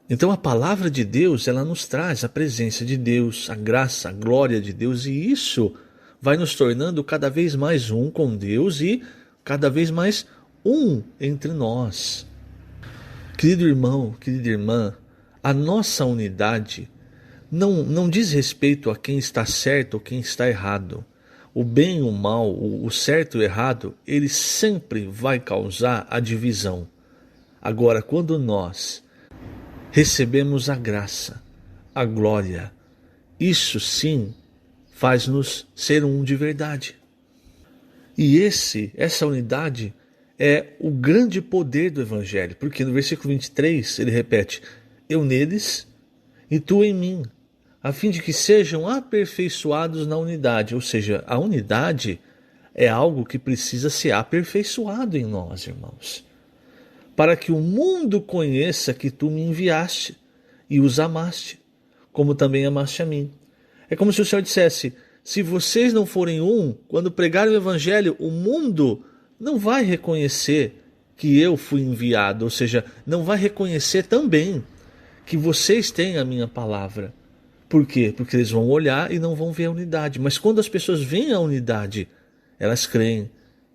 Então a palavra de Deus, ela nos traz a presença de Deus, a graça, a glória de Deus, e isso vai nos tornando cada vez mais um com Deus e cada vez mais um entre nós. Querido irmão, querida irmã, a nossa unidade não diz respeito a quem está certo ou quem está errado. O bem e o mal, o certo e o errado, ele sempre vai causar a divisão. Agora, quando nós recebemos a graça, a glória, isso sim faz-nos ser um de verdade. E essa unidade é o grande poder do Evangelho, porque no versículo 23 ele repete: eu neles e tu em mim, a fim de que sejam aperfeiçoados na unidade. Ou seja, a unidade é algo que precisa ser aperfeiçoado em nós, irmãos, para que o mundo conheça que tu me enviaste e os amaste, como também amaste a mim. É como se o Senhor dissesse: se vocês não forem um, quando pregarem o Evangelho, o mundo não vai reconhecer que eu fui enviado, ou seja, não vai reconhecer também que vocês têm a minha palavra. Por quê? Porque eles vão olhar e não vão ver a unidade. Mas quando as pessoas veem a unidade, elas creem.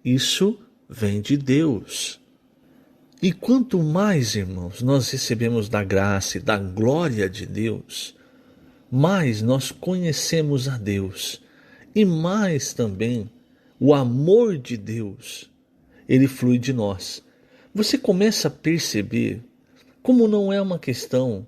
Isso vem de Deus. E quanto mais, irmãos, nós recebemos da graça e da glória de Deus, mais nós conhecemos a Deus. E mais também o amor de Deus, ele flui de nós. Você começa a perceber como não é uma questão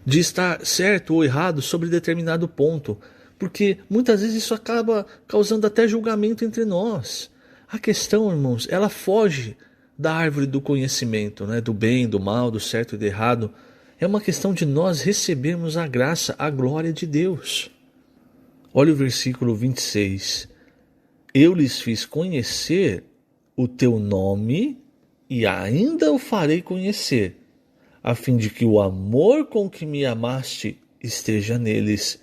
de estar certo ou errado sobre determinado ponto, porque muitas vezes isso acaba causando até julgamento entre nós. A questão, irmãos, ela foge da árvore do conhecimento, né? Do bem, do mal, do certo e do errado. É uma questão de nós recebermos a graça, a glória de Deus. Olha o versículo 26. Eu lhes fiz conhecer o teu nome e ainda o farei conhecer, a fim de que o amor com que me amaste esteja neles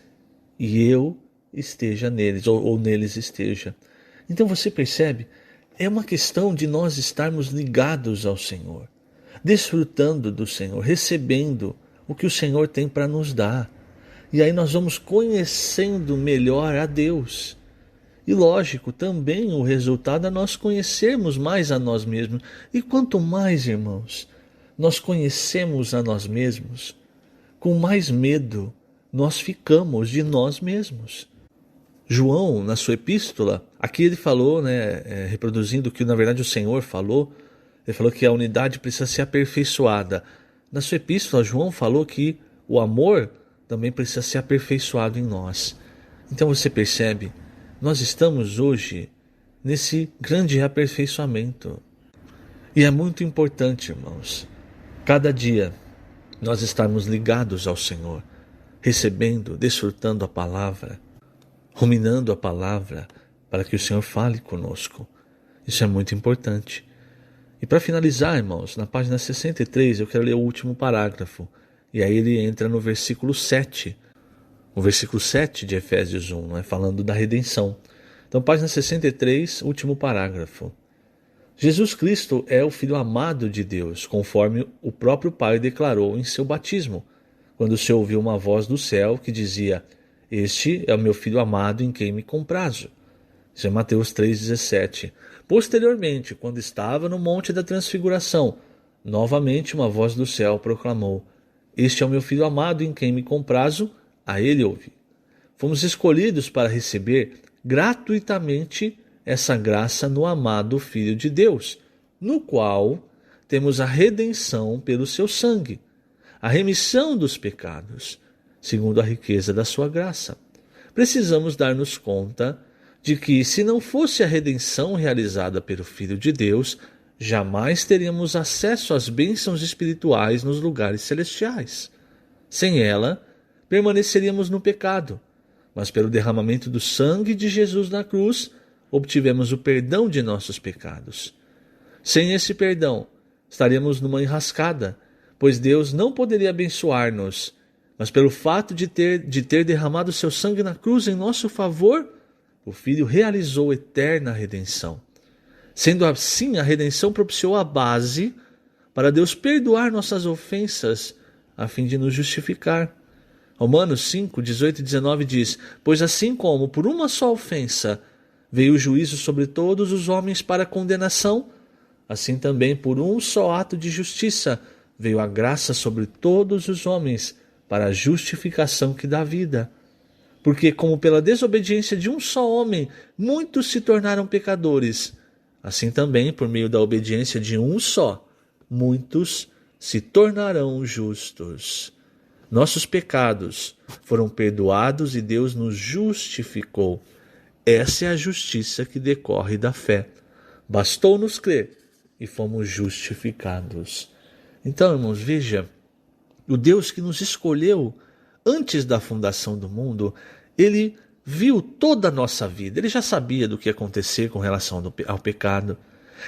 e eu esteja neles, ou neles esteja. Então você percebe, é uma questão de nós estarmos ligados ao Senhor, desfrutando do Senhor, recebendo o que o Senhor tem para nos dar. E aí nós vamos conhecendo melhor a Deus. E lógico, também o resultado é nós conhecermos mais a nós mesmos. E quanto mais, irmãos, nós conhecemos a nós mesmos, com mais medo nós ficamos de nós mesmos. João, na sua epístola, aqui ele falou, reproduzindo o que na verdade o Senhor falou, ele falou que a unidade precisa ser aperfeiçoada. Na sua epístola, João falou que o amor também precisa ser aperfeiçoado em nós. Então você percebe, nós estamos hoje nesse grande aperfeiçoamento. E é muito importante, irmãos, cada dia nós estarmos ligados ao Senhor, recebendo, desfrutando a palavra, ruminando a palavra, para que o Senhor fale conosco. Isso é muito importante. E para finalizar, irmãos, na página 63, eu quero ler o último parágrafo. E aí ele entra no versículo 7. O versículo 7 de Efésios 1, falando da redenção. Então, página 63, último parágrafo. Jesus Cristo é o Filho amado de Deus, conforme o próprio Pai declarou em seu batismo, quando se ouviu uma voz do céu que dizia: este é o meu Filho amado em quem me comprazo. Isso é Mateus 3,17. Posteriormente, quando estava no Monte da Transfiguração, novamente uma voz do céu proclamou: este é o meu Filho amado em quem me comprazo, a ele ouvi. Fomos escolhidos para receber gratuitamente essa graça no amado Filho de Deus, no qual temos a redenção pelo seu sangue, a remissão dos pecados, segundo a riqueza da sua graça. Precisamos dar-nos conta de que, se não fosse a redenção realizada pelo Filho de Deus, jamais teríamos acesso às bênçãos espirituais nos lugares celestiais. Sem ela, permaneceríamos no pecado, mas pelo derramamento do sangue de Jesus na cruz, obtivemos o perdão de nossos pecados. Sem esse perdão, estaríamos numa enrascada, pois Deus não poderia abençoar-nos, mas pelo fato de ter derramado seu sangue na cruz em nosso favor, o Filho realizou eterna redenção. Sendo assim, a redenção propiciou a base para Deus perdoar nossas ofensas, a fim de nos justificar. Romanos 5, 18 e 19 diz: pois assim como por uma só ofensa veio o juízo sobre todos os homens para condenação, assim também por um só ato de justiça veio a graça sobre todos os homens para a justificação que dá vida. Porque como pela desobediência de um só homem muitos se tornaram pecadores, assim também por meio da obediência de um só, muitos se tornarão justos. Nossos pecados foram perdoados e Deus nos justificou. Essa é a justiça que decorre da fé. Bastou-nos crer e fomos justificados. Então, irmãos, veja, o Deus que nos escolheu antes da fundação do mundo, ele viu toda a nossa vida. Ele já sabia do que ia acontecer com relação ao pecado.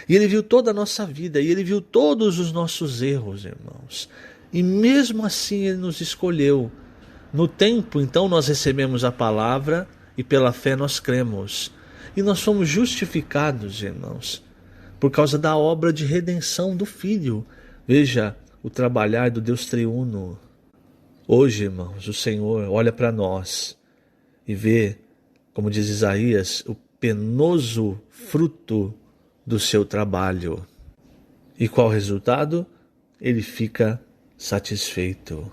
E ele viu toda a nossa vida, e ele viu todos os nossos erros, irmãos. E mesmo assim ele nos escolheu, No tempo, então, nós recebemos a palavra e pela fé nós cremos. E nós fomos justificados, irmãos, por causa da obra de redenção do Filho. Veja o trabalhar do Deus triuno. Hoje, irmãos, o Senhor olha para nós e vê, como diz Isaías, o penoso fruto do seu trabalho. E qual o resultado? Ele fica satisfeito.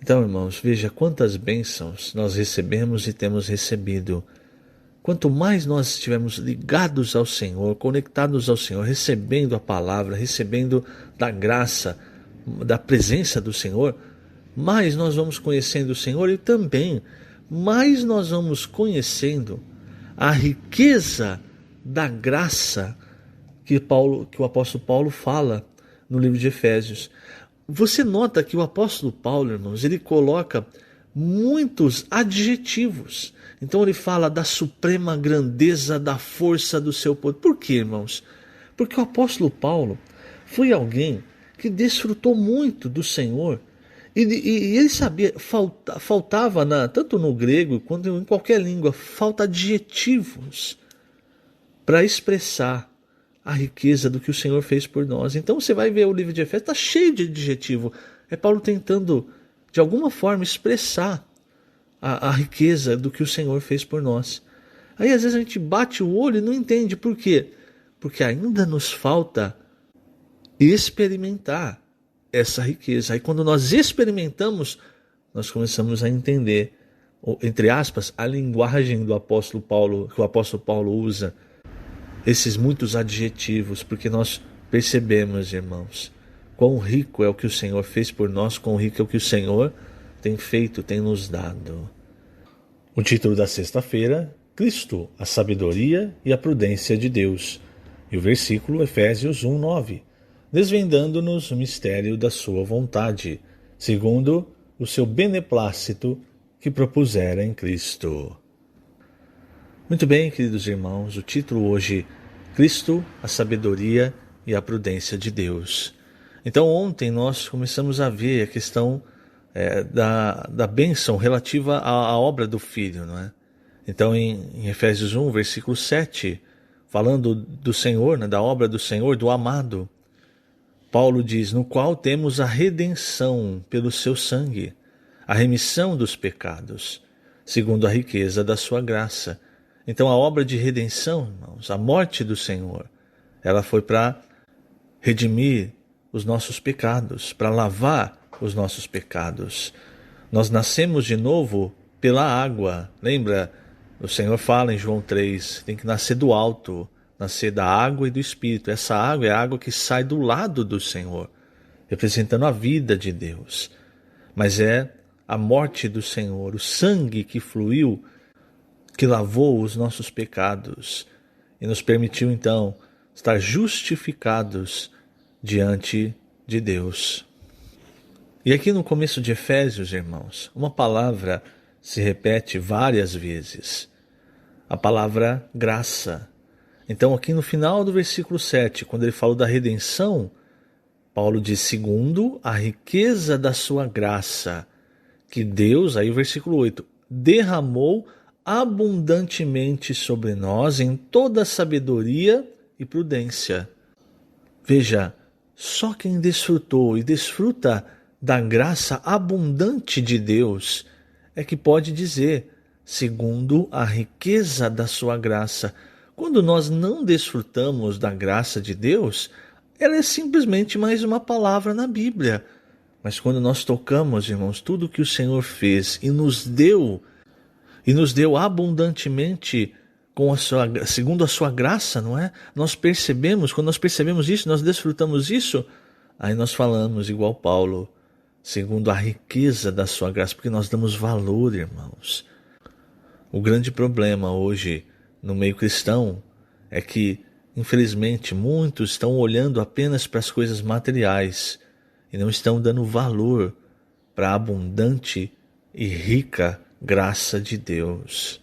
Então, irmãos, veja quantas bênçãos nós recebemos e temos recebido. Quanto mais nós estivermos ligados ao Senhor, conectados ao Senhor, recebendo a palavra, recebendo da graça, da presença do Senhor, mais nós vamos conhecendo o Senhor e também mais nós vamos conhecendo a riqueza da graça que o apóstolo Paulo fala no livro de Efésios. Você nota que o apóstolo Paulo, irmãos, ele coloca muitos adjetivos. Então ele fala da suprema grandeza, da força do seu poder. Por quê, irmãos? Porque o apóstolo Paulo foi alguém que desfrutou muito do Senhor. E ele sabia, faltava, tanto no grego quanto em qualquer língua, falta adjetivos para expressar a riqueza do que o Senhor fez por nós. Então você vai ver o livro de Efésios, está cheio de adjetivo. É Paulo tentando, de alguma forma, expressar a riqueza do que o Senhor fez por nós. Aí às vezes a gente bate o olho e não entende. Por quê? Porque ainda nos falta experimentar essa riqueza. Aí quando nós experimentamos, nós começamos a entender, entre aspas, a linguagem do apóstolo Paulo, que o apóstolo Paulo usa, esses muitos adjetivos, porque nós percebemos, irmãos, quão rico é o que o Senhor fez por nós, quão rico é o que o Senhor tem feito, tem nos dado. O título da sexta-feira, Cristo, a sabedoria e a prudência de Deus. E o versículo, Efésios 1:9, desvendando-nos o mistério da sua vontade, segundo o seu beneplácito que propusera em Cristo. Muito bem, queridos irmãos, o título hoje, Cristo, a sabedoria e a prudência de Deus. Então ontem nós começamos a ver a questão da bênção relativa à obra do Filho, não é? Então em Efésios 1, versículo 7, falando do Senhor, né, da obra do Senhor, do amado, Paulo diz, no qual temos a redenção pelo seu sangue, a remissão dos pecados, segundo a riqueza da sua graça. Então a obra de redenção, irmãos, a morte do Senhor, ela foi para redimir os nossos pecados, para lavar os nossos pecados. Nós nascemos de novo pela água. Lembra? O Senhor fala em João 3, tem que nascer do alto, nascer da água e do Espírito. Essa água é a água que sai do lado do Senhor, representando a vida de Deus. Mas é a morte do Senhor, o sangue que fluiu, que lavou os nossos pecados e nos permitiu então estar justificados diante de Deus. E aqui no começo de Efésios, irmãos, uma palavra se repete várias vezes, a palavra graça. Então aqui no final do versículo 7, quando ele falou da redenção, Paulo diz, segundo a riqueza da sua graça, que Deus, aí o versículo 8, derramou abundantemente sobre nós em toda sabedoria e prudência. Veja, só quem desfrutou e desfruta da graça abundante de Deus é que pode dizer, segundo a riqueza da sua graça. Quando nós não desfrutamos da graça de Deus, ela é simplesmente mais uma palavra na Bíblia. Mas quando nós tocamos, irmãos, tudo que o Senhor fez e nos deu abundantemente segundo a sua graça, não é? Nós percebemos, quando nós percebemos isso, nós desfrutamos isso, aí nós falamos igual Paulo, segundo a riqueza da sua graça, porque nós damos valor, irmãos. O grande problema hoje no meio cristão é que, infelizmente, muitos estão olhando apenas para as coisas materiais e não estão dando valor para a abundante e rica graça de Deus.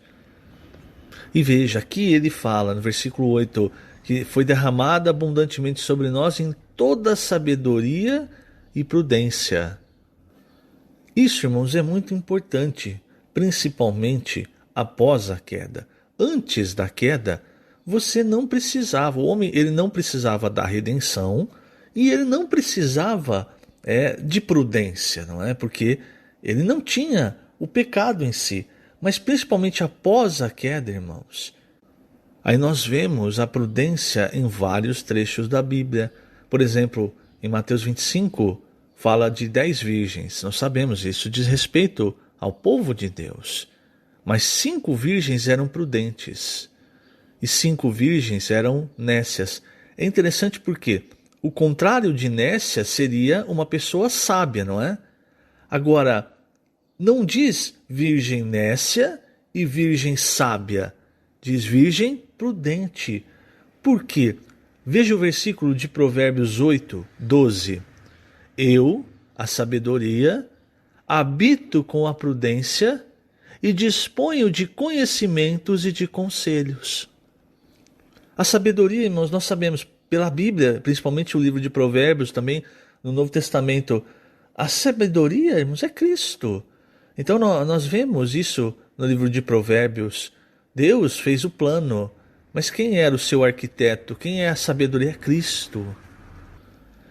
E veja, aqui ele fala no versículo 8, que foi derramada abundantemente sobre nós em toda sabedoria e prudência. Isso, irmãos, é muito importante, principalmente após a queda. Antes da queda, você não precisava, o homem ele não precisava da redenção e ele não precisava de prudência, não é? Porque ele não tinha o pecado em si. Mas principalmente após a queda, irmãos, aí nós vemos a prudência em vários trechos da Bíblia. Por exemplo, em Mateus 25, fala de 10 virgens. Nós sabemos isso diz respeito ao povo de Deus. Mas 5 virgens eram prudentes e 5 virgens eram nécias. É interessante porque o contrário de nécia seria uma pessoa sábia, não é? Agora, não diz virgem nécia e virgem sábia. Diz virgem prudente. Por quê? Veja o versículo de Provérbios 8, 12. Eu, a sabedoria, habito com a prudência e disponho de conhecimentos e de conselhos. A sabedoria, irmãos, nós sabemos pela Bíblia, principalmente o livro de Provérbios, também no Novo Testamento, a sabedoria, irmãos, é Cristo. Então nós vemos isso no livro de Provérbios. Deus fez o plano, mas quem era o seu arquiteto? Quem é a sabedoria? É Cristo.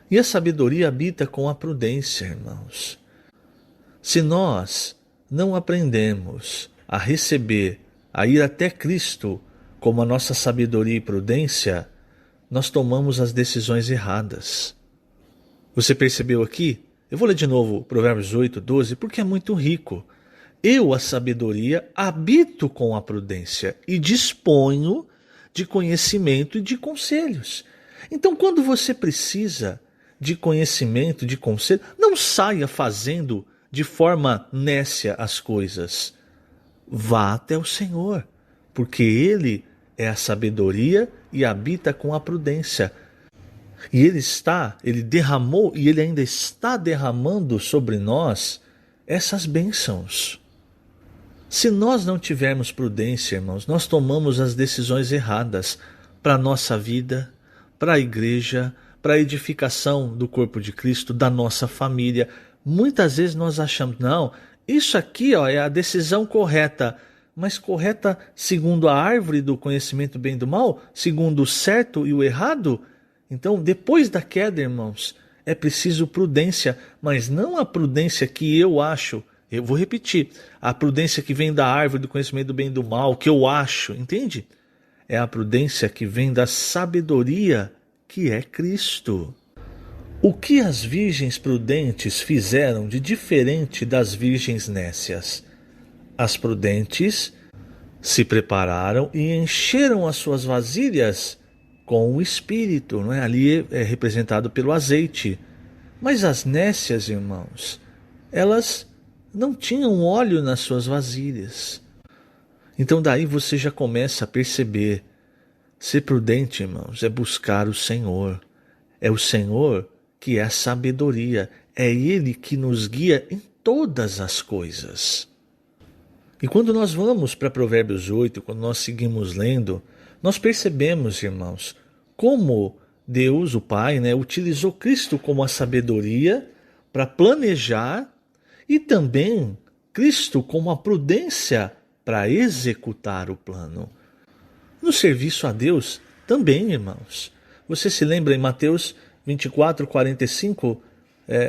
E a sabedoria habita com a prudência, irmãos. Se nós não aprendemos a receber, a ir até Cristo como a nossa sabedoria e prudência, nós tomamos as decisões erradas. Você percebeu aqui? Eu vou ler de novo Provérbios 8, 12, porque é muito rico. Eu, a sabedoria, habito com a prudência e disponho de conhecimento e de conselhos. Então, quando você precisa de conhecimento, de conselho, não saia fazendo de forma nécia as coisas. Vá até o Senhor, porque Ele é a sabedoria e habita com a prudência. E Ele derramou e Ele ainda está derramando sobre nós essas bênçãos. Se nós não tivermos prudência, irmãos, nós tomamos as decisões erradas para a nossa vida, para a igreja, para a edificação do corpo de Cristo, da nossa família. Muitas vezes nós achamos, não, isso aqui é a decisão correta, mas correta segundo a árvore do conhecimento do bem e do mal, segundo o certo e o errado. Então, depois da queda, irmãos, é preciso prudência, mas não a prudência que eu acho. Eu vou repetir, a prudência que vem da árvore do conhecimento do bem e do mal, que eu acho, entende? É a prudência que vem da sabedoria, que é Cristo. O que as virgens prudentes fizeram de diferente das virgens nécias? As prudentes se prepararam e encheram as suas vasilhas com o Espírito, não é? Ali é representado pelo azeite. Mas as nécias, irmãos, elas não tinham óleo nas suas vasilhas. Então daí você já começa a perceber. Ser prudente, irmãos, é buscar o Senhor. É o Senhor que é a sabedoria. É Ele que nos guia em todas as coisas. E quando nós vamos para Provérbios 8, quando nós seguimos lendo, nós percebemos, irmãos, como Deus, o Pai, utilizou Cristo como a sabedoria para planejar e também Cristo como a prudência para executar o plano. No serviço a Deus também, irmãos. Você se lembra em Mateus 24, 45,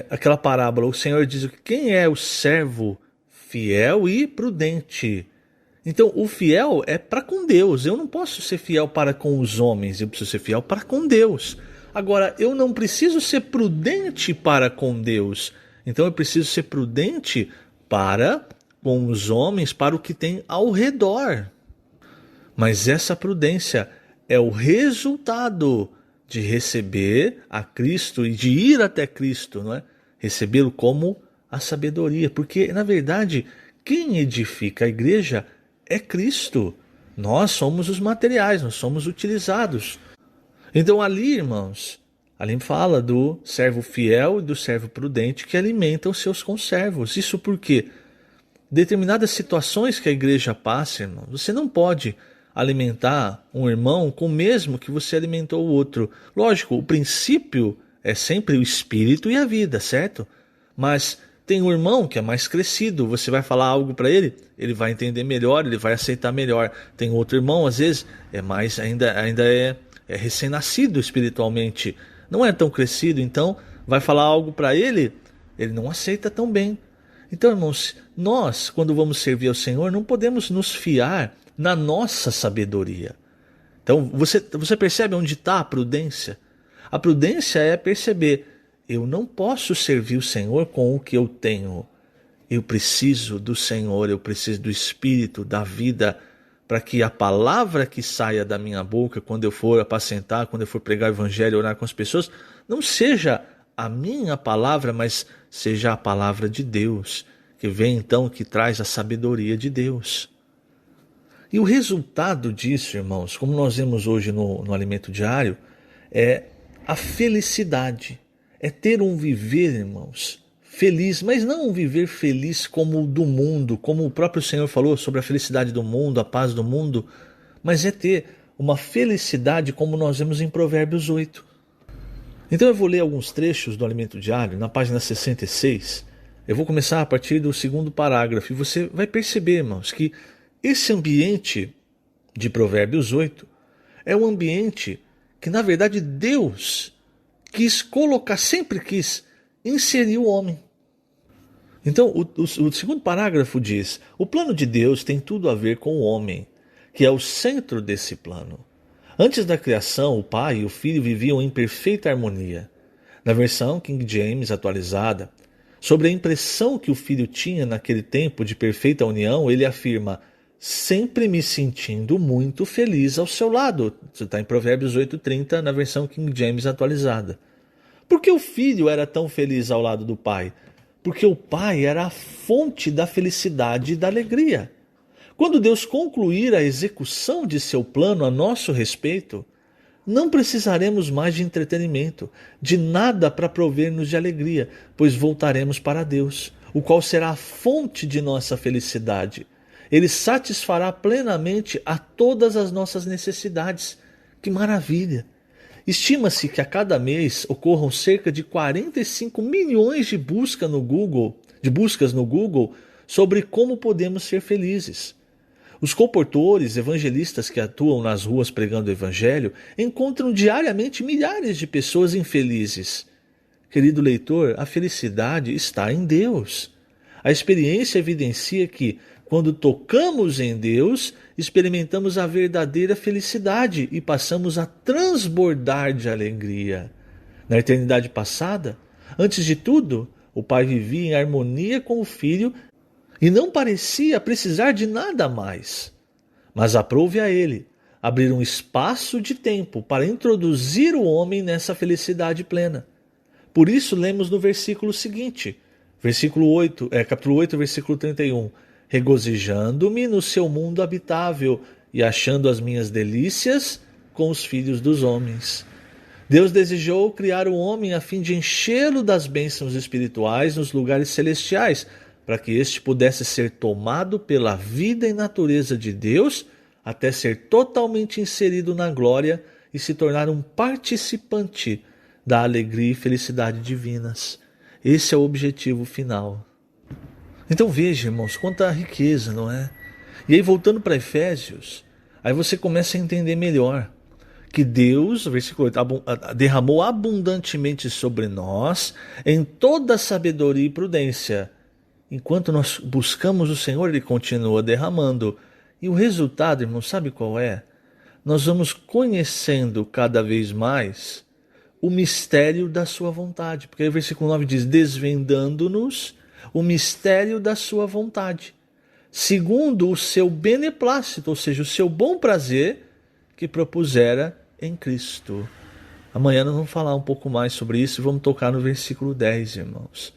aquela parábola, o Senhor diz: quem é o servo fiel e prudente? Então, o fiel é para com Deus. Eu não posso ser fiel para com os homens, eu preciso ser fiel para com Deus. Agora, eu não preciso ser prudente para com Deus. Então, eu preciso ser prudente para com os homens, para o que tem ao redor. Mas essa prudência é o resultado de receber a Cristo e de ir até Cristo, não é? Recebê-lo como a sabedoria. Porque, na verdade, quem edifica a igreja é Cristo. Nós somos os materiais, nós somos utilizados. Então ali, irmãos, ali fala do servo fiel e do servo prudente que alimenta os seus conservos. Isso porque determinadas situações que a igreja passa, irmão, você não pode alimentar um irmão com o mesmo que você alimentou o outro. Lógico, o princípio é sempre o espírito e a vida, certo? Mas Tem um irmão que é mais crescido, você vai falar algo para ele, ele vai entender melhor, ele vai aceitar melhor. Tem outro irmão, às vezes, ainda é recém-nascido espiritualmente, não é tão crescido, então vai falar algo para ele, ele não aceita tão bem. Então, irmãos, nós, quando vamos servir ao Senhor, não podemos nos fiar na nossa sabedoria. Então, você percebe onde está a prudência? A prudência é perceber, eu não posso servir o Senhor com o que eu tenho. Eu preciso do Senhor, eu preciso do Espírito, da vida, para que a palavra que saia da minha boca, quando eu for apacentar, quando eu for pregar o Evangelho, orar com as pessoas, não seja a minha palavra, mas seja a palavra de Deus, que vem então, que traz a sabedoria de Deus. E o resultado disso, irmãos, como nós vemos hoje no alimento diário, é a felicidade. É ter um viver, irmãos, feliz, mas não um viver feliz como o do mundo, como o próprio Senhor falou sobre a felicidade do mundo, a paz do mundo, mas é ter uma felicidade como nós vemos em Provérbios 8. Então eu vou ler alguns trechos do alimento diário, na página 66. Eu vou começar a partir do segundo parágrafo e você vai perceber, irmãos, que esse ambiente de Provérbios 8 é um ambiente que, na verdade, Deus quis colocar, sempre quis inserir o homem. Então, o segundo parágrafo diz: o plano de Deus tem tudo a ver com o homem, que é o centro desse plano. Antes da criação, o Pai e o Filho viviam em perfeita harmonia. Na versão King James atualizada, sobre a impressão que o Filho tinha naquele tempo de perfeita união, ele afirma: sempre me sentindo muito feliz ao seu lado. Isso está em Provérbios 8:30, na versão King James atualizada. Por que o filho era tão feliz ao lado do pai? Porque o pai era a fonte da felicidade e da alegria. Quando Deus concluir a execução de seu plano a nosso respeito, não precisaremos mais de entretenimento, de nada para prover-nos de alegria, pois voltaremos para Deus, o qual será a fonte de nossa felicidade. Ele satisfará plenamente a todas as nossas necessidades. Que maravilha! Estima-se que a cada mês ocorram cerca de 45 milhões de buscas no Google sobre como podemos ser felizes. Os comportores evangelistas que atuam nas ruas pregando o evangelho encontram diariamente milhares de pessoas infelizes. Querido leitor, a felicidade está em Deus. A experiência evidencia que, quando tocamos em Deus, experimentamos a verdadeira felicidade e passamos a transbordar de alegria. Na eternidade passada, antes de tudo, o Pai vivia em harmonia com o Filho e não parecia precisar de nada mais. Mas aprove a Ele abrir um espaço de tempo para introduzir o homem nessa felicidade plena. Por isso lemos no versículo seguinte, capítulo 8, versículo 31, regozijando-me no seu mundo habitável e achando as minhas delícias com os filhos dos homens. Deus desejou criar o homem a fim de enchê-lo das bênçãos espirituais nos lugares celestiais, para que este pudesse ser tomado pela vida e natureza de Deus, até ser totalmente inserido na glória e se tornar um participante da alegria e felicidade divinas. Esse é o objetivo final. Então veja, irmãos, quanta riqueza, não é? E aí, voltando para Efésios, aí você começa a entender melhor que Deus, versículo 8, derramou abundantemente sobre nós em toda sabedoria e prudência. Enquanto nós buscamos o Senhor, Ele continua derramando. E o resultado, irmãos, sabe qual é? Nós vamos conhecendo cada vez mais o mistério da sua vontade. Porque aí o versículo 9 diz, desvendando-nos o mistério da sua vontade, segundo o seu beneplácito, ou seja, o seu bom prazer que propusera em Cristo. Amanhã nós vamos falar um pouco mais sobre isso e vamos tocar no versículo 10, irmãos.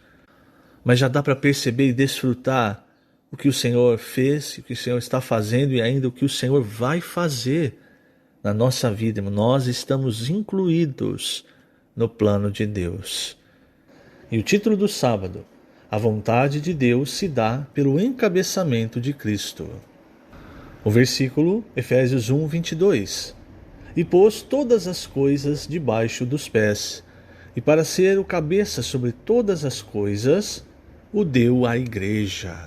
Mas já dá para perceber e desfrutar o que o Senhor fez, o que o Senhor está fazendo e ainda o que o Senhor vai fazer na nossa vida. Irmão. Nós estamos incluídos no plano de Deus. E o título do sábado: a vontade de Deus se dá pelo encabeçamento de Cristo. O versículo, Efésios 1, 22. E pôs todas as coisas debaixo dos pés, e para ser o cabeça sobre todas as coisas, o deu à igreja.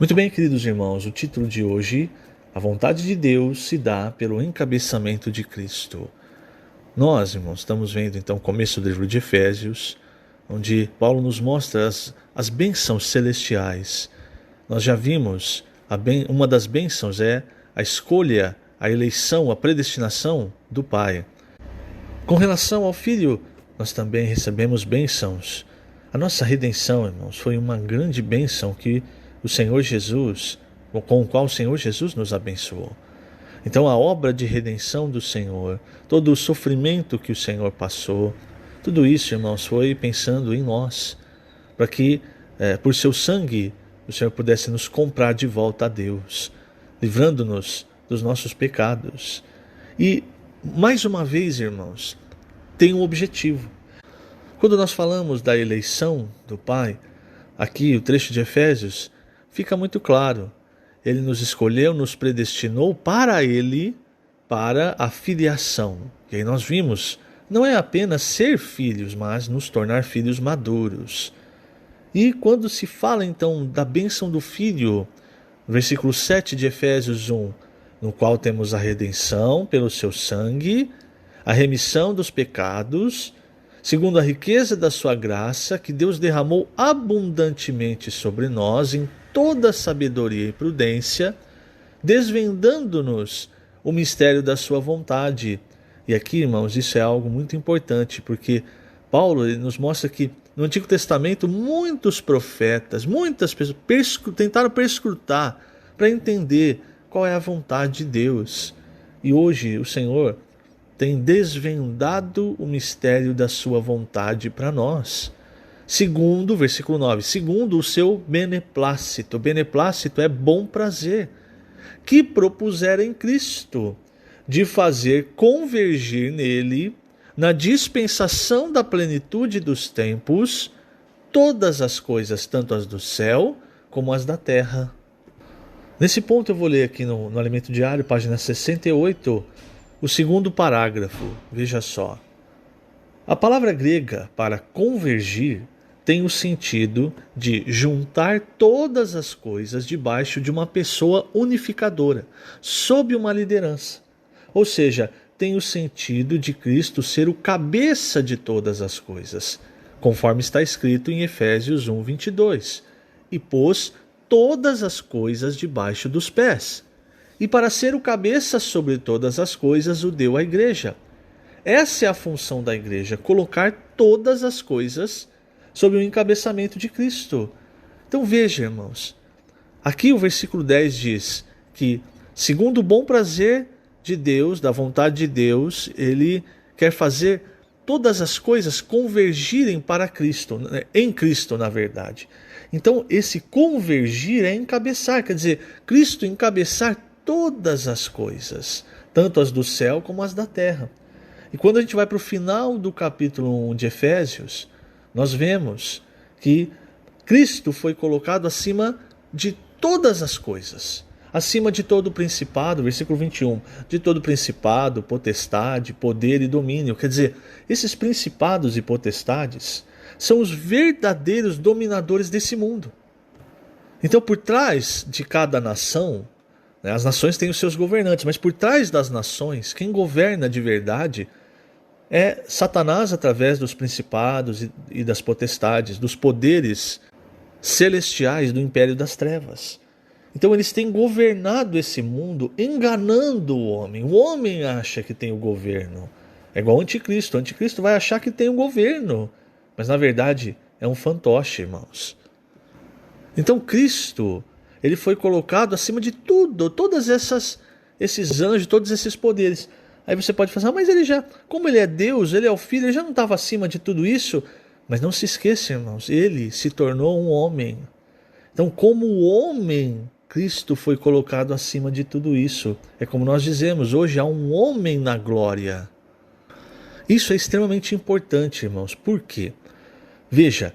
Muito bem, queridos irmãos, o título de hoje, a vontade de Deus se dá pelo encabeçamento de Cristo. Nós, irmãos, estamos vendo então o começo do livro de Efésios, onde Paulo nos mostra as bênçãos celestiais. Nós já vimos, uma das bênçãos é a escolha, a eleição, a predestinação do Pai. Com relação ao Filho, nós também recebemos bênçãos. A nossa redenção, irmãos, foi uma grande bênção que o Senhor Jesus, com o qual o Senhor Jesus nos abençoou. Então a obra de redenção do Senhor, todo o sofrimento que o Senhor passou, tudo isso, irmãos, foi pensando em nós, para que por seu sangue o Senhor pudesse nos comprar de volta a Deus, livrando-nos dos nossos pecados. E, mais uma vez, irmãos, tem um objetivo. Quando nós falamos da eleição do Pai, aqui o trecho de Efésios, fica muito claro. Ele nos escolheu, nos predestinou para Ele, para a filiação. E aí nós vimos, não é apenas ser filhos, mas nos tornar filhos maduros. E quando se fala então da bênção do Filho, no versículo 7 de Efésios 1, no qual temos a redenção pelo seu sangue, a remissão dos pecados, segundo a riqueza da sua graça, que Deus derramou abundantemente sobre nós em toda sabedoria e prudência, desvendando-nos o mistério da sua vontade. E aqui, irmãos, isso é algo muito importante, porque Paulo ele nos mostra que no Antigo Testamento muitos profetas, muitas pessoas tentaram perscrutar para entender qual é a vontade de Deus. E hoje o Senhor tem desvendado o mistério da sua vontade para nós. Segundo, versículo 9, segundo o seu beneplácito. Beneplácito é bom prazer, que propusera em Cristo, de fazer convergir nele, na dispensação da plenitude dos tempos, todas as coisas, tanto as do céu como as da terra. Nesse ponto eu vou ler aqui no Alimento Diário, página 68, o segundo parágrafo. Veja só. A palavra grega para convergir tem o sentido de juntar todas as coisas debaixo de uma pessoa unificadora, sob uma liderança. Ou seja, tem o sentido de Cristo ser o cabeça de todas as coisas, conforme está escrito em Efésios 1, 22. E pôs todas as coisas debaixo dos pés. E para ser o cabeça sobre todas as coisas, o deu à igreja. Essa é a função da igreja, colocar todas as coisas sob o encabeçamento de Cristo. Então veja, irmãos, aqui o versículo 10 diz que, segundo o bom prazer de Deus, da vontade de Deus, Ele quer fazer todas as coisas convergirem para Cristo, em Cristo, na verdade. Então esse convergir é encabeçar, quer dizer, Cristo encabeçar todas as coisas, tanto as do céu como as da terra. E quando a gente vai para o final do capítulo 1 de Efésios, nós vemos que Cristo foi colocado acima de todas as coisas, acima de todo o principado, versículo 21, de todo principado, potestade, poder e domínio. Quer dizer, esses principados e potestades são os verdadeiros dominadores desse mundo. Então, por trás de cada nação, as nações têm os seus governantes, mas por trás das nações, quem governa de verdade é Satanás através dos principados e das potestades, dos poderes celestiais do império das trevas. Então eles têm governado esse mundo enganando o homem. O homem acha que tem o governo. É igual ao anticristo. O anticristo vai achar que tem o governo, mas na verdade é um fantoche, irmãos. Então Cristo, ele foi colocado acima de tudo, todos esses anjos, todos esses poderes. Aí você pode falar, mas ele já, como ele é Deus, ele é o Filho, ele já não estava acima de tudo isso? Mas não se esqueça, irmãos, ele se tornou um homem. Então, como o homem, Cristo foi colocado acima de tudo isso. É como nós dizemos, hoje há um homem na glória. Isso é extremamente importante, irmãos. Por quê? Veja,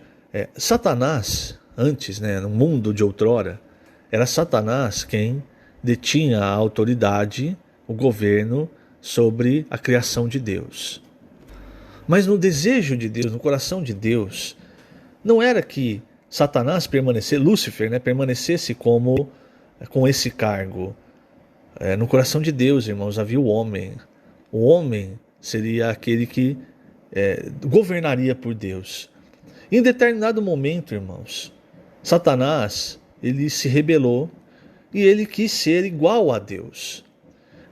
Satanás, antes, no mundo de outrora, era Satanás quem detinha a autoridade, o governo, sobre a criação de Deus. Mas no desejo de Deus, no coração de Deus, não era que Satanás Lúcifer, né, permanecesse com esse cargo. No coração de Deus, irmãos, havia o homem. O homem seria aquele que governaria por Deus. Em determinado momento, irmãos, Satanás, ele se rebelou e ele quis ser igual a Deus.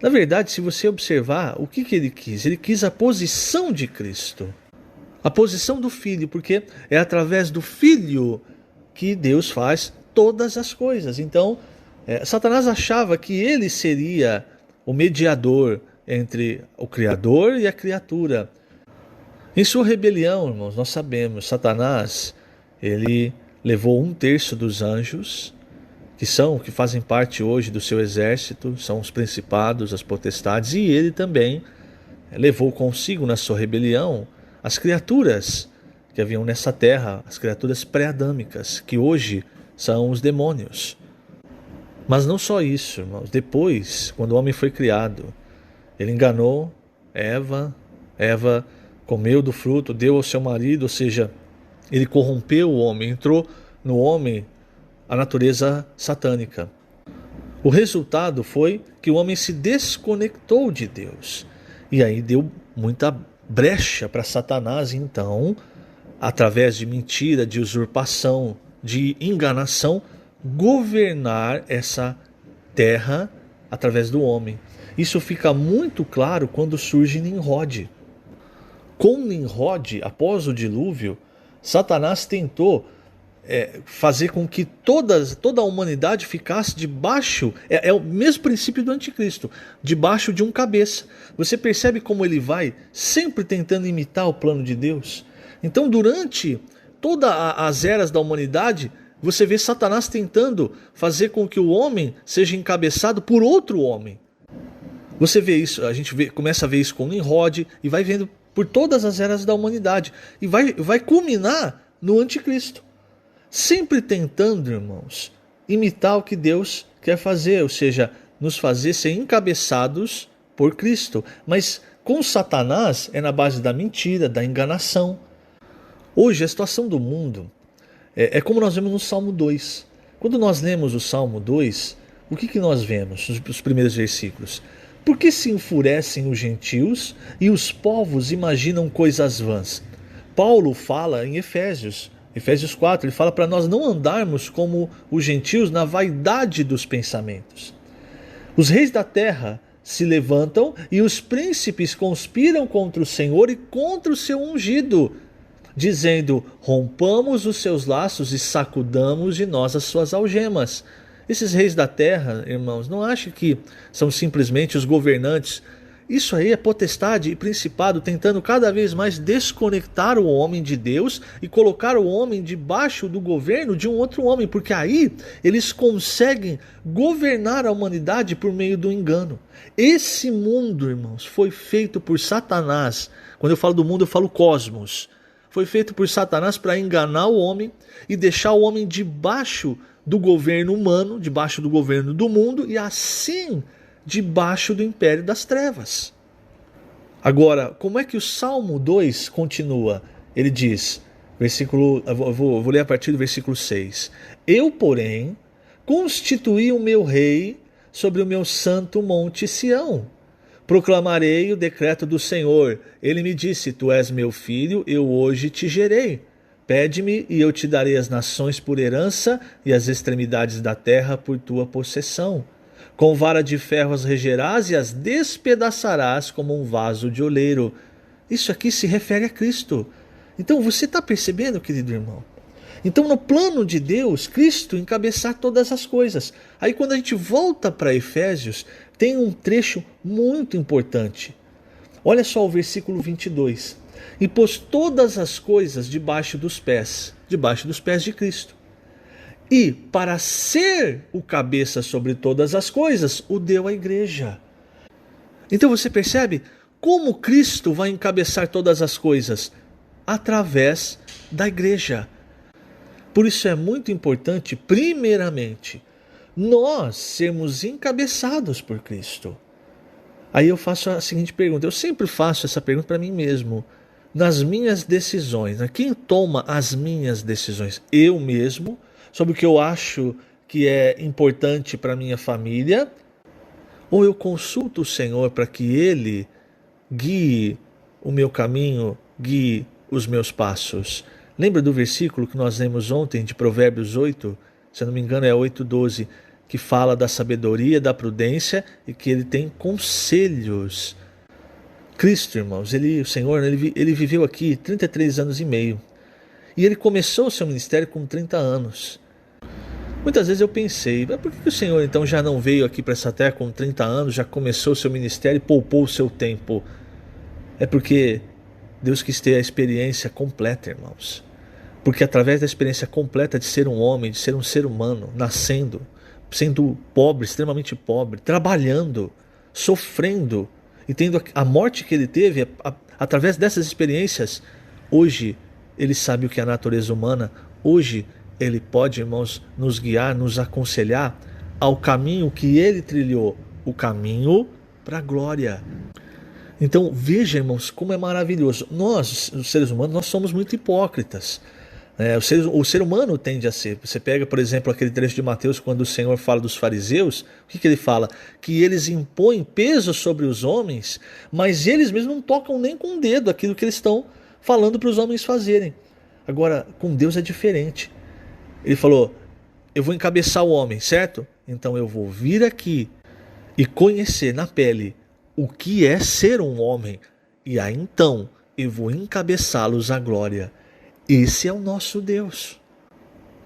Na verdade, se você observar, o que ele quis? Ele quis a posição de Cristo. A posição do Filho, porque é através do Filho que Deus faz todas as coisas. Então, Satanás achava que ele seria o mediador entre o Criador e a criatura. Em sua rebelião, irmãos, nós sabemos, Satanás, ele levou 1/3 dos anjos, que fazem parte hoje do seu exército, são os principados, as potestades, e ele também levou consigo na sua rebelião as criaturas que haviam nessa terra, as criaturas pré-adâmicas, que hoje são os demônios. Mas não só isso, irmãos. Depois, quando o homem foi criado, ele enganou Eva comeu do fruto, deu ao seu marido, ou seja, ele corrompeu o homem, entrou no homem a natureza satânica. O resultado foi que o homem se desconectou de Deus. E aí deu muita brecha para Satanás, então, através de mentira, de usurpação, de enganação, governar essa terra através do homem. Isso fica muito claro quando surge Nimrod. Com Nimrod, após o dilúvio, Satanás tentou fazer com que toda a humanidade ficasse debaixo, é o mesmo princípio do anticristo, debaixo de um cabeça. Você percebe como ele vai sempre tentando imitar o plano de Deus? Então, durante todas as eras da humanidade, você vê Satanás tentando fazer com que o homem seja encabeçado por outro homem. Você vê isso, começa a ver isso com Nimrod e vai vendo por todas as eras da humanidade. E vai culminar no anticristo. Sempre tentando, irmãos, imitar o que Deus quer fazer, ou seja, nos fazer ser encabeçados por Cristo. Mas com Satanás é na base da mentira, da enganação. Hoje a situação do mundo é como nós vemos no Salmo 2. Quando nós lemos o Salmo 2, o que nós vemos nos primeiros versículos? Por que se enfurecem os gentios e os povos imaginam coisas vãs? Paulo fala em Efésios 4, ele fala para nós não andarmos como os gentios na vaidade dos pensamentos. Os reis da terra se levantam e os príncipes conspiram contra o Senhor e contra o seu ungido, dizendo: rompamos os seus laços e sacudamos de nós as suas algemas. Esses reis da terra, irmãos, não achem que são simplesmente os governantes. Isso aí é potestade e principado tentando cada vez mais desconectar o homem de Deus e colocar o homem debaixo do governo de um outro homem, porque aí eles conseguem governar a humanidade por meio do engano. Esse mundo, irmãos, foi feito por Satanás. Quando eu falo do mundo, eu falo cosmos. Foi feito por Satanás para enganar o homem e deixar o homem debaixo do governo humano, debaixo do governo do mundo e assim debaixo do império das trevas. Agora, como é que o Salmo 2 continua? Ele diz, vou ler a partir do versículo 6. Eu, porém, constituí o meu rei sobre o meu santo monte Sião. Proclamarei o decreto do Senhor. Ele me disse, tu és meu filho, eu hoje te gerei. Pede-me e eu te darei as nações por herança e as extremidades da terra por tua possessão. Com vara de ferro as regerás e as despedaçarás como um vaso de oleiro. Isso aqui se refere a Cristo. Então você está percebendo, querido irmão? Então no plano de Deus, Cristo encabeçar todas as coisas. Aí quando a gente volta para Efésios, tem um trecho muito importante. Olha só o versículo 22. E pôs todas as coisas debaixo dos pés de Cristo. E, para ser o cabeça sobre todas as coisas, o deu à igreja. Então você percebe como Cristo vai encabeçar todas as coisas? Através da igreja. Por isso é muito importante, primeiramente, nós sermos encabeçados por Cristo. Aí eu faço a seguinte pergunta, eu sempre faço essa pergunta para mim mesmo. nas minhas decisões, né? Quem toma as minhas decisões? Eu mesmo, sobre o que eu acho que é importante para minha família, ou eu consulto o Senhor para que Ele guie o meu caminho, guie os meus passos? Lembra do versículo que nós lemos ontem de Provérbios 8? Se eu não me engano é 8:12, que fala da sabedoria, da prudência e que ele tem conselhos. Cristo, irmãos, o Senhor, ele viveu aqui 33 anos e meio. E ele começou o seu ministério com 30 anos. Muitas vezes eu pensei, mas por que o Senhor então já não veio aqui para essa terra com 30 anos, já começou o seu ministério e poupou o seu tempo? É porque Deus quis ter a experiência completa, irmãos. Porque através da experiência completa de ser um homem, de ser um ser humano, nascendo, sendo pobre, extremamente pobre, trabalhando, sofrendo e tendo a morte que ele teve, através dessas experiências, hoje ele sabe o que é a natureza humana, hoje ele pode, irmãos, nos guiar, nos aconselhar ao caminho que ele trilhou, o caminho para a glória. Então veja, irmãos, como é maravilhoso. Nós, os seres humanos, nós somos muito hipócritas. O ser humano tende a ser. Você pega, por exemplo, aquele trecho de Mateus, quando o Senhor fala dos fariseus, o que ele fala? Que eles impõem peso sobre os homens, mas eles mesmos não tocam nem com o dedo aquilo que eles estão falando para os homens fazerem. Agora, com Deus é diferente. Ele falou, eu vou encabeçar o homem, certo? Então eu vou vir aqui e conhecer na pele o que é ser um homem. E aí então eu vou encabeçá-los à glória. Esse é o nosso Deus.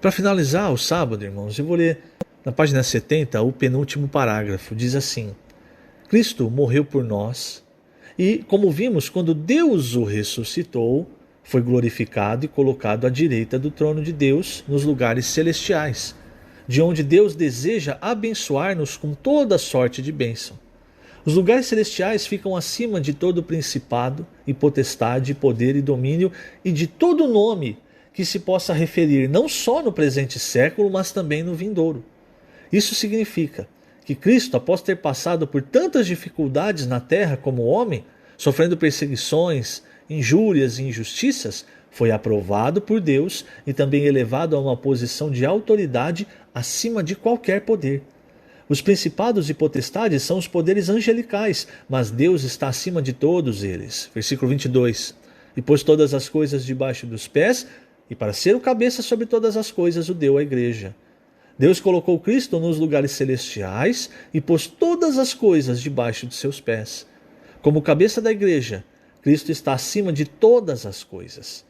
Para finalizar o sábado, irmãos, eu vou ler na página 70 o penúltimo parágrafo. Diz assim: Cristo morreu por nós e, como vimos, quando Deus o ressuscitou, foi glorificado e colocado à direita do trono de Deus nos lugares celestiais, de onde Deus deseja abençoar-nos com toda sorte de bênção. Os lugares celestiais ficam acima de todo principado e potestade, poder e domínio e de todo nome que se possa referir não só no presente século, mas também no vindouro. Isso significa que Cristo, após ter passado por tantas dificuldades na terra como homem, sofrendo perseguições, injúrias e injustiças, foi aprovado por Deus e também elevado a uma posição de autoridade acima de qualquer poder. Os principados e potestades são os poderes angelicais, mas Deus está acima de todos eles. Versículo 22. E pôs todas as coisas debaixo dos pés, e para ser o cabeça sobre todas as coisas o deu à igreja. Deus colocou Cristo nos lugares celestiais e pôs todas as coisas debaixo de seus pés. Como cabeça da igreja, Cristo está acima de todas as coisas.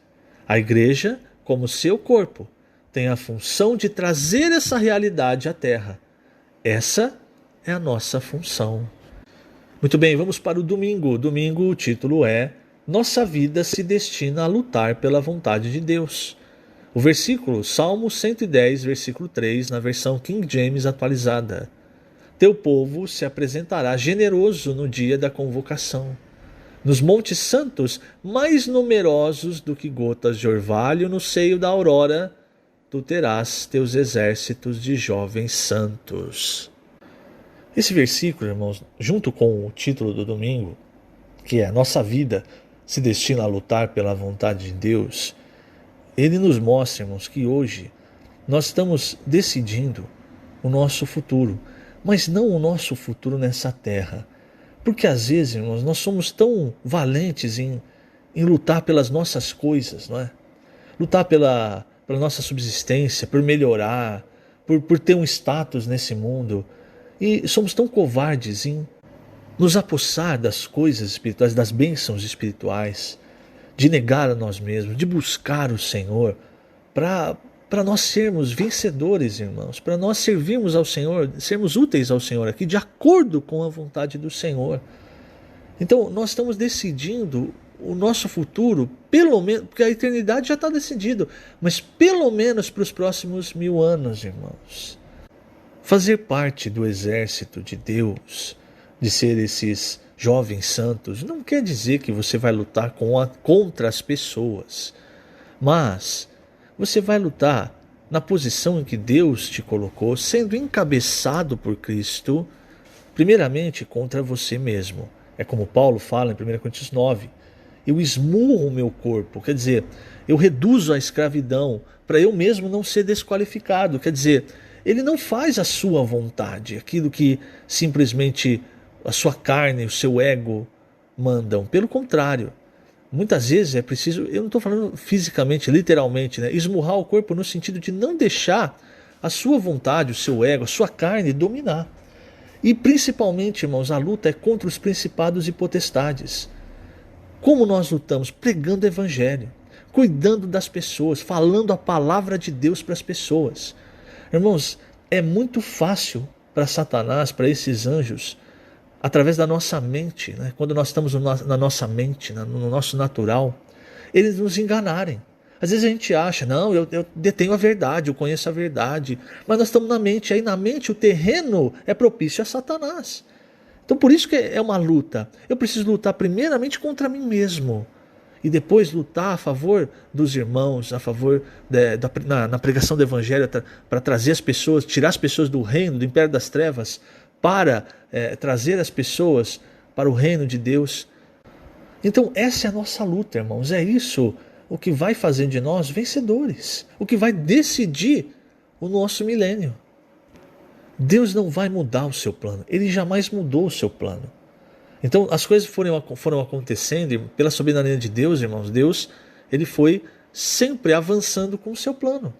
A igreja, como seu corpo, tem a função de trazer essa realidade à terra. Essa é a nossa função. Muito bem, vamos para o domingo. Domingo, o título é Nossa vida se destina a lutar pela vontade de Deus. O versículo, Salmo 110, versículo 3, na versão King James atualizada. Teu povo se apresentará generoso no dia da convocação. Nos montes santos, mais numerosos do que gotas de orvalho no seio da aurora, tu terás teus exércitos de jovens santos. Esse versículo, irmãos, junto com o título do domingo, que é Nossa vida se destina a lutar pela vontade de Deus, ele nos mostra, irmãos, que hoje nós estamos decidindo o nosso futuro, mas não o nosso futuro nessa terra. Porque às vezes, irmãos, nós somos tão valentes em lutar pelas nossas coisas, não é? Lutar pela nossa subsistência, por melhorar, por ter um status nesse mundo. E somos tão covardes em nos apossar das coisas espirituais, das bênçãos espirituais, de negar a nós mesmos, de buscar o Senhor, para nós sermos vencedores, irmãos, para nós servirmos ao Senhor, sermos úteis ao Senhor aqui, de acordo com a vontade do Senhor. Então, nós estamos decidindo o nosso futuro, pelo menos, porque a eternidade já está decidida, mas pelo menos para os próximos 1000 anos, irmãos. Fazer parte do exército de Deus, de ser esses jovens santos, não quer dizer que você vai lutar contra as pessoas, mas você vai lutar na posição em que Deus te colocou, sendo encabeçado por Cristo, primeiramente contra você mesmo. É como Paulo fala em 1 Coríntios 9, eu esmurro o meu corpo, quer dizer, eu reduzo a escravidão para eu mesmo não ser desqualificado, quer dizer, ele não faz a sua vontade, aquilo que simplesmente a sua carne, o seu ego mandam. Pelo contrário, muitas vezes é preciso, eu não estou falando fisicamente, literalmente, né? Esmurrar o corpo no sentido de não deixar a sua vontade, o seu ego, a sua carne dominar. E principalmente, irmãos, a luta é contra os principados e potestades. Como nós lutamos? Pregando o evangelho, cuidando das pessoas, falando a palavra de Deus para as pessoas. Irmãos, é muito fácil para Satanás, para esses anjos, através da nossa mente, né? Quando nós estamos na nossa mente, no nosso natural, eles nos enganarem. Às vezes a gente acha, não, eu detenho a verdade, eu conheço a verdade, mas nós estamos na mente, aí na mente o terreno é propício a Satanás. Então por isso que é uma luta. Eu preciso lutar primeiramente contra mim mesmo e depois lutar a favor dos irmãos, a favor na pregação do evangelho, para trazer as pessoas, tirar as pessoas do reino, do império das trevas, para trazer as pessoas para o reino de Deus. Então essa é a nossa luta, irmãos, é isso o que vai fazer de nós vencedores, o que vai decidir o nosso milênio. Deus não vai mudar o seu plano, Ele jamais mudou o seu plano. Então as coisas foram acontecendo e pela soberania de Deus, irmãos, Deus ele foi sempre avançando com o seu plano.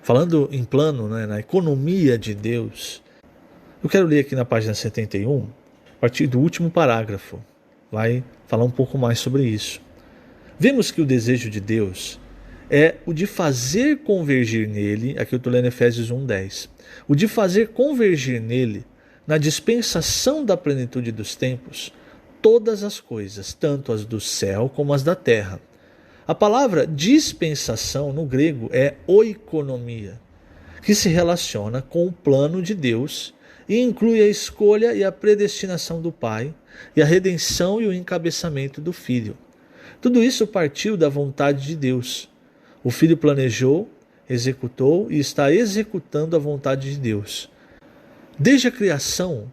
Falando em plano, né, na economia de Deus, eu quero ler aqui na página 71, a partir do último parágrafo, vai falar um pouco mais sobre isso. Vemos que o desejo de Deus é o de fazer convergir nele, aqui eu estou lendo Efésios 1:10, o de fazer convergir nele, na dispensação da plenitude dos tempos, todas as coisas, tanto as do céu como as da terra. A palavra dispensação no grego é oikonomia, que se relaciona com o plano de Deus e inclui a escolha e a predestinação do Pai e a redenção e o encabeçamento do Filho. Tudo isso partiu da vontade de Deus. O Filho planejou, executou e está executando a vontade de Deus. Desde a criação,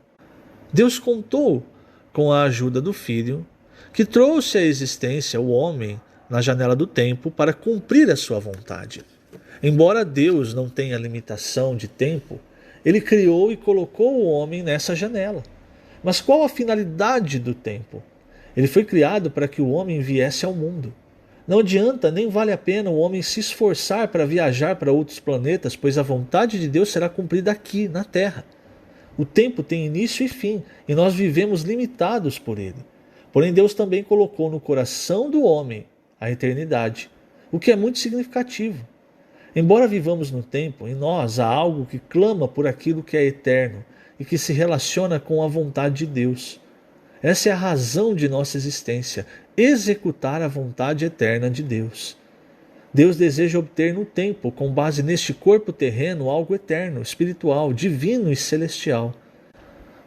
Deus contou com a ajuda do Filho, que trouxe à existência o homem na janela do tempo para cumprir a sua vontade. Embora Deus não tenha limitação de tempo, Ele criou e colocou o homem nessa janela. Mas qual a finalidade do tempo? Ele foi criado para que o homem viesse ao mundo. Não adianta, nem vale a pena o homem se esforçar para viajar para outros planetas, pois a vontade de Deus será cumprida aqui, na Terra. O tempo tem início e fim, e nós vivemos limitados por ele. Porém, Deus também colocou no coração do homem a eternidade, o que é muito significativo. Embora vivamos no tempo, em nós há algo que clama por aquilo que é eterno e que se relaciona com a vontade de Deus. Essa é a razão de nossa existência, executar a vontade eterna de Deus. Deus deseja obter no tempo, com base neste corpo terreno, algo eterno, espiritual, divino e celestial.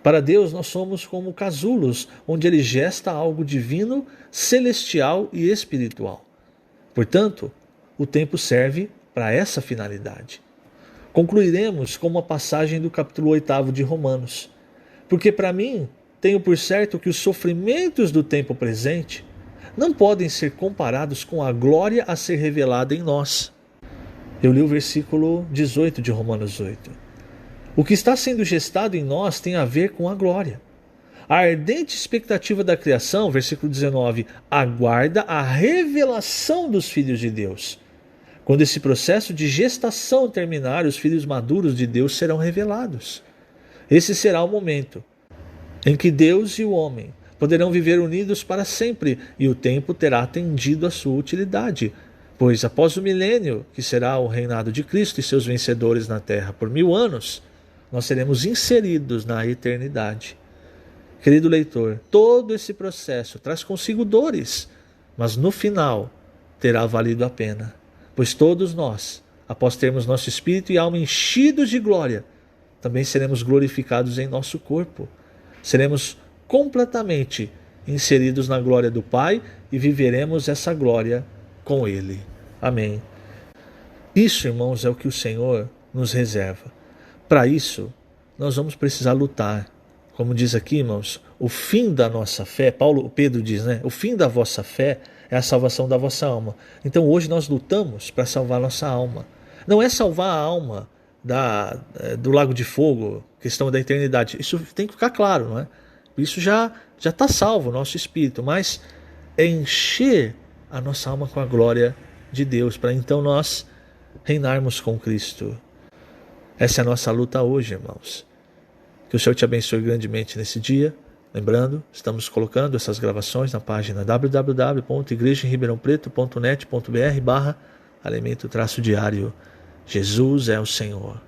Para Deus nós somos como casulos, onde Ele gesta algo divino, celestial e espiritual. Portanto, o tempo serve para essa finalidade. Concluiremos com uma passagem do capítulo 8 de Romanos. Porque para mim, tenho por certo que os sofrimentos do tempo presente não podem ser comparados com a glória a ser revelada em nós. Eu li o versículo 18 de Romanos 8. O que está sendo gestado em nós tem a ver com a glória. A ardente expectativa da criação, versículo 19, aguarda a revelação dos filhos de Deus. Quando esse processo de gestação terminar, os filhos maduros de Deus serão revelados. Esse será o momento em que Deus e o homem poderão viver unidos para sempre, e o tempo terá atendido a sua utilidade, pois após o milênio, que será o reinado de Cristo e seus vencedores na terra por 1000 anos, nós seremos inseridos na eternidade. Querido leitor, todo esse processo traz consigo dores, mas no final terá valido a pena, pois todos nós, após termos nosso espírito e alma enchidos de glória, também seremos glorificados em nosso corpo. Seremos completamente inseridos na glória do Pai e viveremos essa glória com Ele. Amém. Isso, irmãos, é o que o Senhor nos reserva. Para isso, nós vamos precisar lutar Como diz aqui, irmãos, o fim da nossa fé, Pedro diz, né? O fim da vossa fé é a salvação da vossa alma. Então hoje nós lutamos para salvar nossa alma. Não é salvar a alma do lago de fogo, questão da eternidade. Isso tem que ficar claro, não é? Isso já está salvo, o nosso espírito, mas é encher a nossa alma com a glória de Deus, para então nós reinarmos com Cristo. Essa é a nossa luta hoje, irmãos. Que o Senhor te abençoe grandemente nesse dia. Lembrando, estamos colocando essas gravações na página www.igrejaemribeirãopreto.net.br/alimento-diário. Jesus é o Senhor.